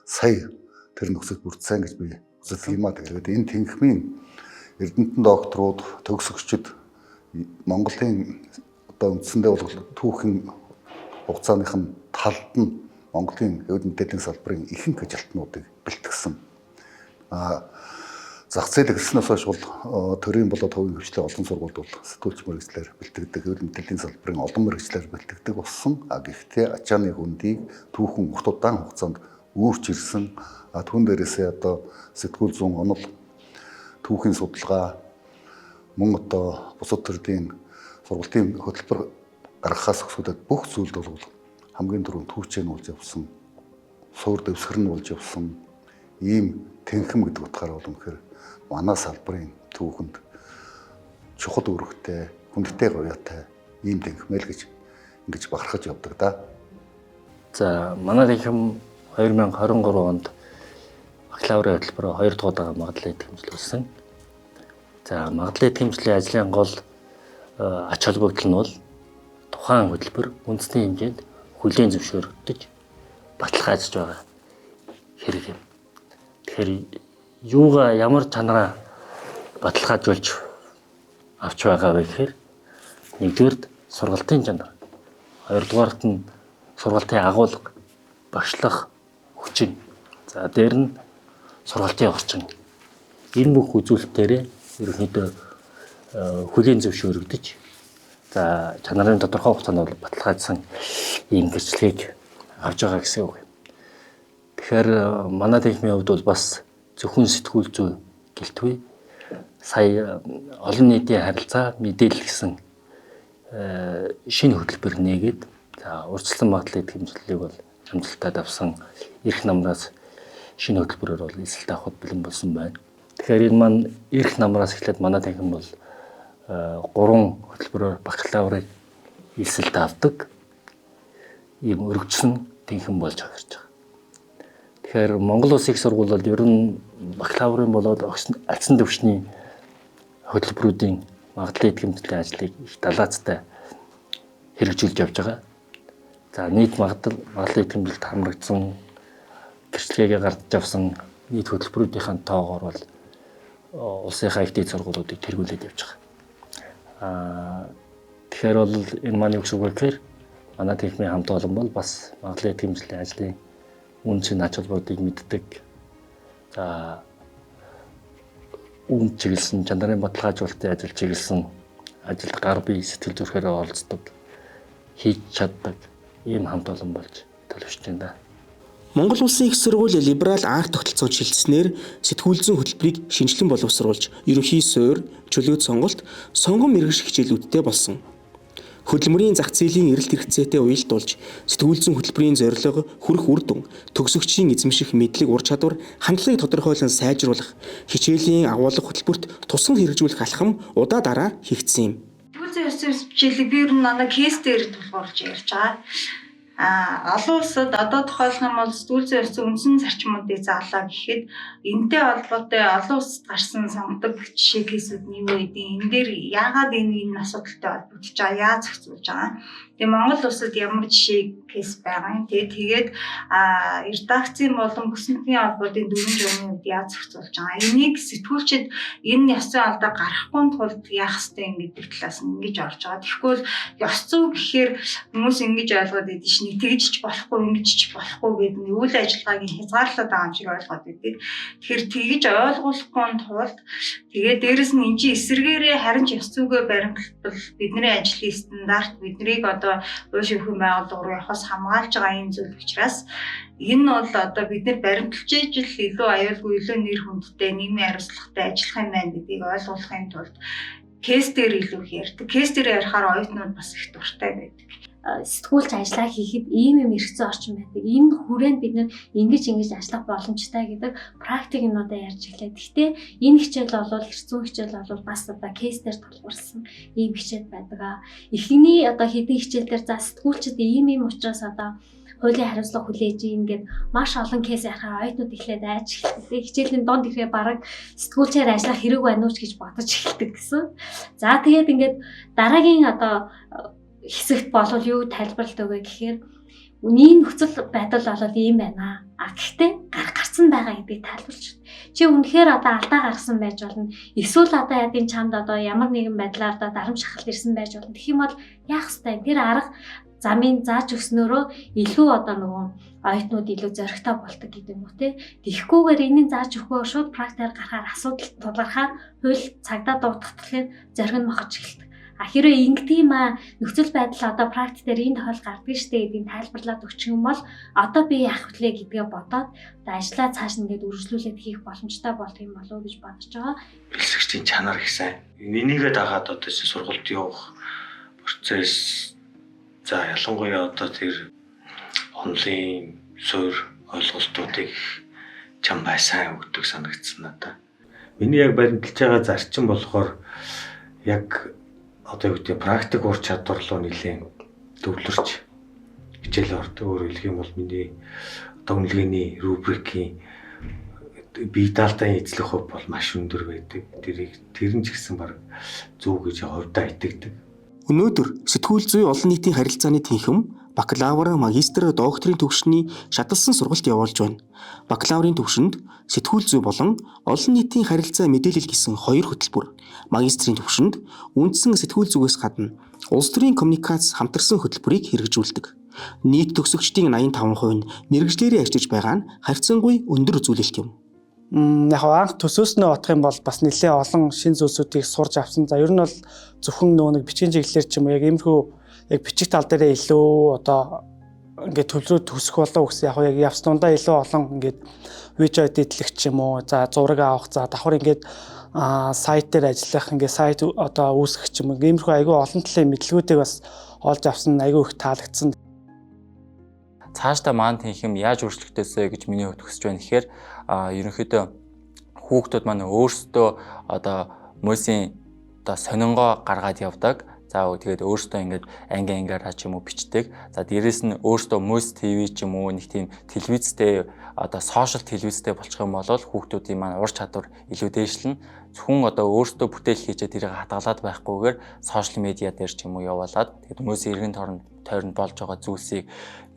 сая тэр нөхцөл бүрдсэн гэж би үздэг юм аа. Тэгээд энэ тэнхимийн эрдэмтэн докторууд, төгсөгчид Монголын одоо үндсэндээ бол түүхийн хугацааных нь талд нь Монголын хэвлэл мэдээллийн салбарын ихэнх ажилтнуудыг бэлтгэсэн. Зах зээл эхэлснээс хойш бол төрийн болоод хувийн хвшлийн олон сургуулиуд бол сэтгүүлч мэргэжлэр бэлтгэдэг, хэвлэл мэдээллийн салбарын олон мэргэжлэр бэлтгэдэг болсон. Гэхдээ ачааны хөндийг түүхэн урт удаан хугацаанд үүрч ирсэн. Түүн дээрээсээ одоо сэтгүүл зүйн онол түүхийн судалгаа мөн одоо бусад төрлийн сургалтын хөтөлбөр гаргахаас эхлээд бүх зүйлд бол хамгийн түрүүнд түүчээр нь болж явсан, суур дэвсгэр нь болж явсан ийм тэнхим гэдэг утгаараа бол үнэхээр манай салбарын түүхэнд чухал үүрэгтэй, хүндтэй гоётой ийм тэнхмэл гэж ингэж бахархаж явдаг да. За манай тэнхим 2023 онд бакалаврын хөтөлбөрөөр 2 дугаар магадлалын идэвхжүүлсэн. За магадлалын идэвхжлийн ажлын гол ач холбогдол нь бол тухайн хөтөлбөр үндэсний хэмжээнд хүлээн зөвшөөрөгдөж баталгаажж байгаа хэрэг юм. Тэгэхээр юугаа ямар чанараа баталгаажуулж авч байгаа вэ гэхээр нэгдүгээрт сургалтын чанар, хоёрдугаарт нь сургалтын агуулга, багшлах хүчин. За дээр нь сургалтын орчин. Энэ бүх үзүүлэлтээрээ ерөнхийдөө хүлээн зөвшөөрөгдөж за чанарын тодорхой хугацаанд бол баталгаажсан ийм гэрчлэгийг авч байгаа гэсэн үг. Тэгэхээр манай техникийн хувьд бол бас зөвхөн сэтгүүл зүй гэлтгүй сая олон нийтийн харилцаа мэдээлэл гэсэн шинэ хөтөлбөр нээгээд за урьдчилан магадлалын хэмжлэлийг бол амжилттай давсан эрх намраас шинэ хөтөлбөрөөр бол эсэлт авахд бэлэн болсон байна. Тэгэхээр энэ маань эрх намраас эхлээд манай техникийн бол 3 хөтөлбөрөөр бакалаврыг эсэлт авдаг ийм өргөжсөн техникийн болж байгаа гэж байгаа. Тэгэхээр Монгол Улсын их сургууль бол ер нь бакалаврын болоод альсан төвшний хөтөлбөрүүдийн магадлалын эдгэмтлийн ажлыг их далаацтай хэрэгжүүлж явж байгаа. За нийт магадлалын эдгэмтэлд хамрагдсан гэрчлэгээ гардж авсан нийт хөтөлбөрүүдийн тоогоор бол улсынхаа их дээд сургуулиудыг тэргүүлээд явж байгаа. Тэгэхээр бол энэ маань юу гэсэн үг вэ гэхээр манай техникийн хамт олон бол бас магадлалын эдгэмтлийн ажлын үн цэн ач холбогдыг мэддэг. За үн чиглэсэн чанарын баталгаажуулалтын ажил чиглэсэн ажилд гар бие сэтгэл зүрхээр оролцдог хийж чаддаг ийм хамт олон болж төлөвшөж байна. Монгол Улсын их сургууль либерал арт тогтолцоог шилжснээр сэтгүүл зүйн хөтөлбөрийг шинжилэн боловсруулж, ерөнхий суурь, чөлөөт сонголт, сонгон мэргэш хичээлүүдтэй болсон. Хөдөлмөрийн зах зээлийн эрэлт хэрэгцээтэй уялдуулж, сэтгүүл зүйн хөтөлбөрийн зорилго, хүрэх үр дүн, төгсөгчийн эзэмших мэдлэг, ур чадвар, хандлагыг тодорхойлон сайжруулах, хичээлийн агуулга хөтөлбөрт тусган хэрэгжүүлэх алхам удаа дараа хийгдсэн юм. Сэтгүүл зүйн ёсны хичээлийг би ер нь манай кейс дээр тулгуурлаж ярьж байгаа. Олон улсад одоо тохиолох юм бол сэтгүүл зүйн ёсны үндсэн зарчмуудыг заалаа гэхэд энэтэй холбоотой олон улсад гарсан сонгодог жишээ кейсүүд нь юу гэдэг энэ дээр яагаад энэ асуудалтай холбогдож байгаа яаж зохицуулж байгаа. Тэгээ Монгол улсад ямар жишээ кейс байгаа юм. Тэгээд редакцийн болон бүсэнтгийн холбоодын дүрм журмын үед яаж зохицуулж байгаа. Энийг сэтгүүлчид энэ ёсны алдаа гарахгүй тулд яах ёстой юм гэдэг талаас нь ингэж орж байгаа. Тэгэхгүй ёс зүй гэхээр хүмүүс ингэж ойлгоод байдаг шин тэгж ч болохгүй ингэж ч болохгүй гэдэг нь үйл ажиллагаагийн хязгаарлалт байгаа юм шиг ойлгоод байдаг. Тэгэхээр тэгж ойлгуулахгүй тулд тэгээд дээрэс нь энэ чинь эсэргээрээ харин ч ёс зүйгээ баримтлал бидний ажлын стандарт биднийг одоо уушиг хөрөнгө байгууллага руу явахаас хамгаалж байгаа юм зүйл учраас энэ бол одоо бид нэр баримталж ижил илүү аюулгүй илүү нэр хүндтэй нийгмийн хариуцлагатай ажиллах юм байна гэдгийг ойлгуулахын тулд кейс дээр илүү ярьдаг. Кейс дээр ярихаар оюутнууд бас их дуртай байдаг. Сэтгүүлч ажиллаа хийхэд ийм юм эргэцэн орчин байдаг. Энэ хүрээнд бид нэр ингэж ажиллах боломжтой гэдэг практик юмудаа ярьж эхлэв. Гэхдээ энэ хичээл бол эрцүү хичээл бол бас одоо кейс дээр тулгуурсан ийм хичээл байдаг. Эхний одоо хэдэн хичээл дээр за сэтгүүлчд ийм учраас одоо хуулийн хариуцлага хүлээж ингээд маш олон кейс ярахаар оюутнууд эхлээд айж эхэлдэг. Хичээлийн донд ирэхэд бараг сэтгүүлчээр ажиллах хэрэг байна уу гэж бодож эхэлдэг гэсэн. За тэгээд ингээд дараагийн одоо хэсэгт болвол юу тайлбарлалт өгөө гэхээр үнийн нөхцөл байдал бол ийм байна. Гэхдээ гарсан байгаа гэдгийг тайлбарлаж байна. Чи үнэхээр одоо алдаа гаргасан байж болно. Эсвэл одоо ядын чамд одоо ямар нэгэн байдлаар одоо дарамт шахалт ирсэн байж болно. Тэгэх юм бол яах вэ? Тэр арга замын зааж өгснөөрөө илүү одоо нөгөө оюутнууд илүү зоригтой болдог гэдэг юм уу те. Тэгэхгүйгээр энэний зааж өгөхөө шууд практикаар гарахаар асуудал тулгархаар хууль цагдаа дуудахтлаар зориг нь мохож эхэлдэг. Хэрвээ ингэдэм нөхцөл байдал одоо практик дээр энэ тохиол гардаг штэ гэдгийг тайлбарлаад өгчих юм бол одоо би яах вүлээ гэдгээ бодоод одоо ажлаа цааш нэгээд үргэлжлүүлээд хийх боломжтой болох юм болов уу гэж бодож байгаа. Бэлсгчийн чанар их сайн. Энийгээ дагаад одоо сургуульд явах процесс за ялангуяа одоо тэр онлайн суурь ойлголтуудыг чам бай сайн өгдөг санагдсан надад. Миний яг баримталж байгаа зарчим болохоор яг одоо юу гэдэг практик ур чадвар руу нэлээд төвлөрч хичээл ордог. Өөрөөр хэлэх юм бол миний одоо үнэлгээний рубрикийн бие даалтын эзлэх хөв бол маш өндөр байдаг. Тэр нь ч гэсэн баг зөв гэж хувьдаа итгэдэг. Өнөөдөр сэтгүүл зүй олон нийтийн харилцааны тэнхим бакалавр, магистр, докторийн төвшний шаталсан сургалт явуулж байна. Бакалаврын төвшөнд сэтгүүл зүй болон олон нийтийн харилцаа мэдээлэл гэсэн 2 хөтөлбөр, магистрийн төвшөнд үндсэн сэтгүүл зүйгээс гадна улс төрийн коммуникац хамтарсан хөтөлбөрийг хэрэгжүүлдэг. Нийт төгсөгчдийн 85% нь мэргэжлэрээ ажиллаж байгаа нь харьцангуй өндөр үзүүлэлт юм. Яг анх төсөөснөө бодох юм бол бас нэлээд олон шин зүйлсүүдийг сурч авсан. За ер нь бол зөвхөн нөгөө нэг бичгийн чиглэлээр ч юм уу яг иймэрхүү яг бичих тал дээр илүү одоо ингээд төвлөрөө төсөх болов гэсэн яг явц дундаа илүү олон ингээд видео эдитлэх ч юм уу, за зураг авах, за давхар ингээд сайт дээр ажиллах, ингээд сайт одоо үүсгэх ч юм уу, иймэрхүү айгүй олон талын мэдлэгүүдийг бас олж авсан, айгүй их таалагдсан. Цаашдаа маань тийх юм яаж өөрчлөгдөөсэй гэж миний хувьд хүсэж байна. Тэгэхээр ерөнхийдөө хүүхдүүд маань өөрсдөө одоо мөсийн одоо сонингоо гаргаад явдаг. За тэгээд өөрсдөө ингээд анги-ангиараа ч юм уу бичдэг. За дээрэс нь өөрсдөө мөс ТV ч юм уу нэг тийм телевизтэй одоо сошиал телевизтэй болчих юм бол хүүхдүүдийн маань ур чадвар илүү дээшлэн. Зөвхөн одоо өөрсдөө бүтээл хийчээ тэрийг хадгалаад байхгүйгээр сошиал медиа дээр ч юм уу явуулаад тэгээд мөсийн эргэн тойронд болж байгаа зүйлсийг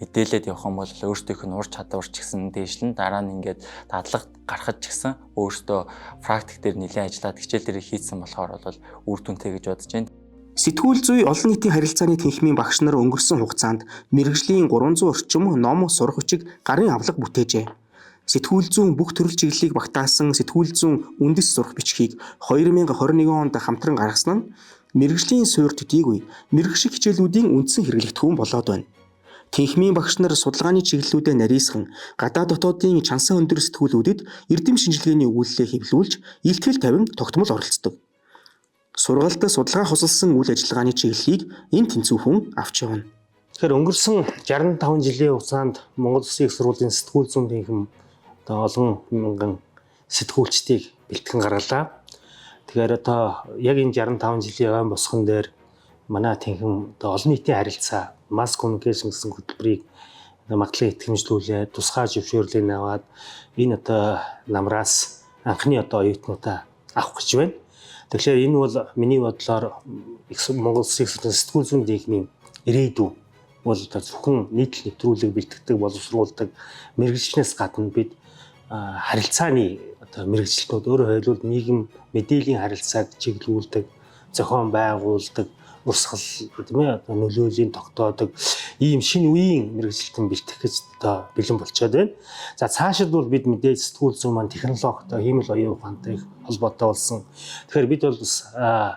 мэдээлээд явах юм бол өөрсдийнх нь ур чадвар ч гэсэн дээшлэн. Дараа нь ингээд дадлага гарахад ч гэсэн өөрсдөө практик дээр нэлээд ажиллаад хичээл дээр хийцэн болохоор бол үр дүнтэй гэж бодож байна. Сэтгүүл зүй олон нийтийн харилцааны тэнхимийн багш нар өнгөрсөн хугацаанд мэргэжлийн 300 орчим ном сурах хүчиг гарын авлага бүтээжээ. Сэтгүүл зүйн бүх төрөл чиглэлийг багтаасан сэтгүүл зүйн үндэс сурах бичгийг 2021 онд хамтран гаргасан нь мэргэжлийн суурь төдийгүй мэргэжих хичээлүүдийн үндсэн хэрэглэгдэхүүн болоод байна. Тэнхимийн багш нар судалгааны чиглэлүүдэд нарийсхан гадаад дотоодын чансан өндөр сэтгүүлүүдэд эрдэм шинжилгээний өгүүлэлээ хэвлүүлж илтгэл тавин тогтмол оролцдог. Сургалтад судалгаа хосолсон үйл ажиллагааны чиглэлийг энэ тэнцвүүхэн авч явна. Тэгэхээр өнгөрсөн 65 жилийн хугацаанд Монгол Улсын их сургуулийн сэтгүүл зүйн тэнхим одоо олон мянган сэтгүүлчдийг бэлтгэн гаргалаа. Тэгэхээр одоо яг энэ 65 жилийн ойн босгон дээр манай тэнхим одоо олон нийтийн харилцаа, масс коммуникашн гэсэн хөтөлбөрийг магадлан итгэмжлүүлээд тусгай зөвшөөрлийг аваад энэ одоо намраас анхны одоо оюутнуудаа авах гэж байна. Тэгэхээр энэ бол миний бодлоор Монгол Улсын сэтгүүл зүйн тэнхимийн ирээдүй бол зөвхөн нийтлэл нэвтрүүлэг бэлтгэдэг, боловсруулдаг мэргэжлэнээс гадна бид харилцааны одоо мэргэжилтнүүд өөрөөр хэлбэл нийгэм мэдээллийн харилцааг чиглүүлдэг, зохион байгуулдаг, урсгал тийм ээ одоо нөлөөллийн тогтоодог ийм шинэ үеийн мэргэжилтэн бэлтгэх гэж одоо бэлэн болчиход байна. За цаашид бол бид мэдээж сэтгүүл зүйн маань технологитой, хиймэл оюун ухаантай холбоотой болсон. Тэгэхээр бид бол бас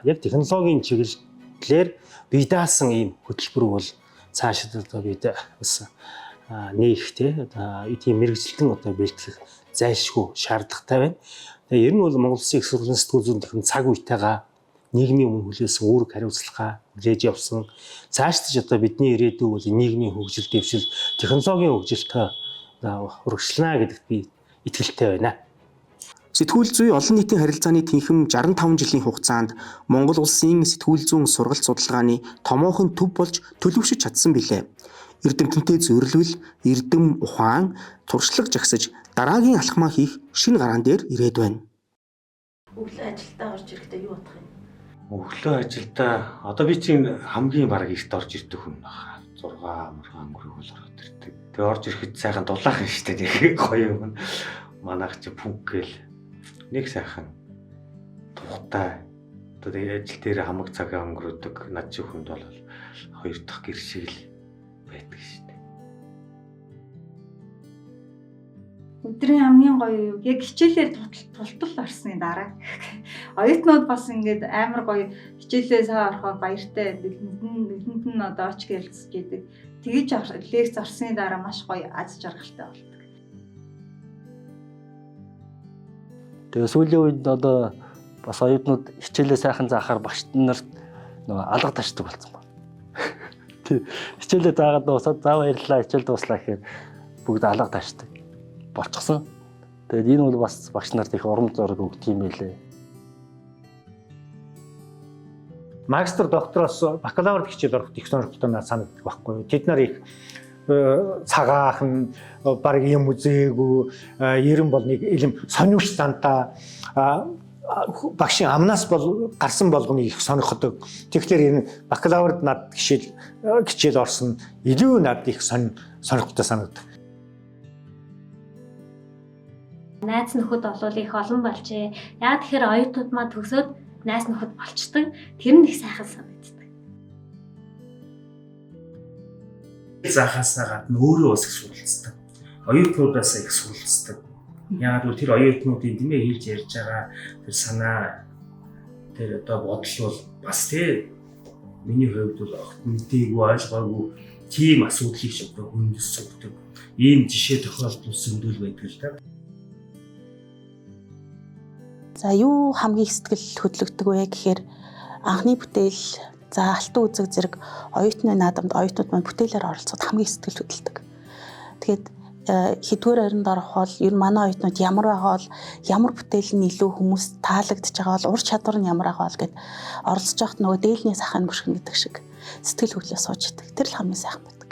яг технологийн чиглэлээр бие даасан ийм хөтөлбөр бол цаашид одоо бид бас нээх тийм мэргэжилтэн одоо бэлтгэх зайлшгүй шаардлагатай байна. Тэгээ ер нь бол Монгол Улсын их сургуулийн сэтгүүл зүйн тэнхим цаг үетэйгээ нийгмийн өмнө хүлээсэн үүрэг хариуцлага хүлээж явсан. Цаашдаа ч одоо бидний ирээдүй бол нийгмийн хөгжил, дэвшил, технологийн хөгжилтэй урагшлана гэдэгт би итгэлтэй байна. Сэтгүүл зүй олон нийтийн харилцааны тэнхим 65 жилийн хугацаанд Монгол Улсын сэтгүүл зүйн сургалт судалгааны томоохон төв болж төлөвшөж чадсан билээ. Эрдэмтэнтэй зөвлөвл, эрдэм ухаан, туршлага жагсаж дараагийн алхмаа хийх шинэ гараан дээр ирээд байна. Өглөө ажилдаа орж ирэхдээ юу бодох юм? Өглөө ажилдаа одоо би чинь хамгийн баг ихт орж ирдэг хүн байна. 6 мөргөн өнгөрөөл ороод ирдэг. Тэгээ орж ирэхэд сайхан дулаахан штэ нэг гоё юм. Манайх чи пүнк гээл нэг сайхан тухтай. Одоо ажил дээр хамаг цагаа өнгөрөөдөг над чи хүнд бол 2 дахь гэр шиг л байдаг штэ. Өдрийн хамгийн гоё юу? Яг хичээлээр тултал орсны дараа оюутнууд бас ингээд амар гоё хичээлээ сайн орохоор баяртай нүдэнд нь одоо оч гэлцэж идэг. Тэгэж лекц орсны дараа маш гоё аз жаргалтай болдог. Тэгээ сүүлийн үед одоо бас оюутнууд хичээлээ сайхан заахаар багш нарт нөгөө алга ташдаг болсон байна. Тэг хичээлээ заагаад дуусаад заа баярлалаа хичээл дууслаа гэхээр бүгд алга ташдаг болчихсон. Тэгээд энэ бол бас багш нарт их урам зориг өгдөг юм байлээ. Магистр доктороос бакалавр хичээл ороход их сонирхолтой надад санагддаг байхгүй. Тэд нар их цагаахан баг юм үзээгүй, ерөн бол нэг илэм сонирхч зантаа багшийн амнаас бол гарсан болгоны их сонирхдаг. Тэгэхээр энэ бакалаврд над хичээл орсон илүү надад их сонирхолтой санагддаг. Найз нөхөд олвол их олон болжээ. Яа тэгэхээр оюутнууд маань төгсөөд найз нөхөд болчдөг. Тэр нь их сайхан санагддаг. Заахаасаа гадна өөрөө бас их суралцдаг. Оюутнуудаас их суралцдаг. Яг л тэр оюутнуудын тийм ээ хэлж ярьж байгаа тэр санаа тэр одоо бодол бол бас тий миний хувьд бол огт мэдээгүй ойлгоогүй тийм асуудлыг ч одоо хүндс суудаг ийм жишээ тохиолдол зөндөл байдаг л да. За юу хамгийн их сэтгэл хөдлөгдөг вэ гэхээр анхны бүтээл за алтан үзэг зэрэг оюутны наадамд оюутнууд маань бүтээлээр оролцоход хамгийн их сэтгэл хөдлөдөг. Тэгээд хэдвэр оронд орох бол ер нь манай оюутнууд ямар байгаа бол ямар бүтээл нь илүү хүмүүс таалагдж байгаа бол ур чадвар нь ямар байгаа бол гэд оролцож явахт нөгөө дээлний сахын бүрхэн гэдэг шиг сэтгэл хөдлөө сууж идэг. Тэр л хамгийн сайхан байдаг.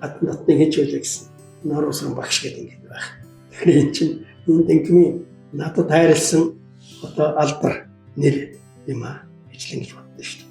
Атнатны гэж үлээ гэсэн нор усран багш гэдэг юм байх. Тэгэхээр эн чинь энэ дэнгмийн надад хайрлсан одоо алдар нэр юм а ижлэн гэж боддоо шүү дээ.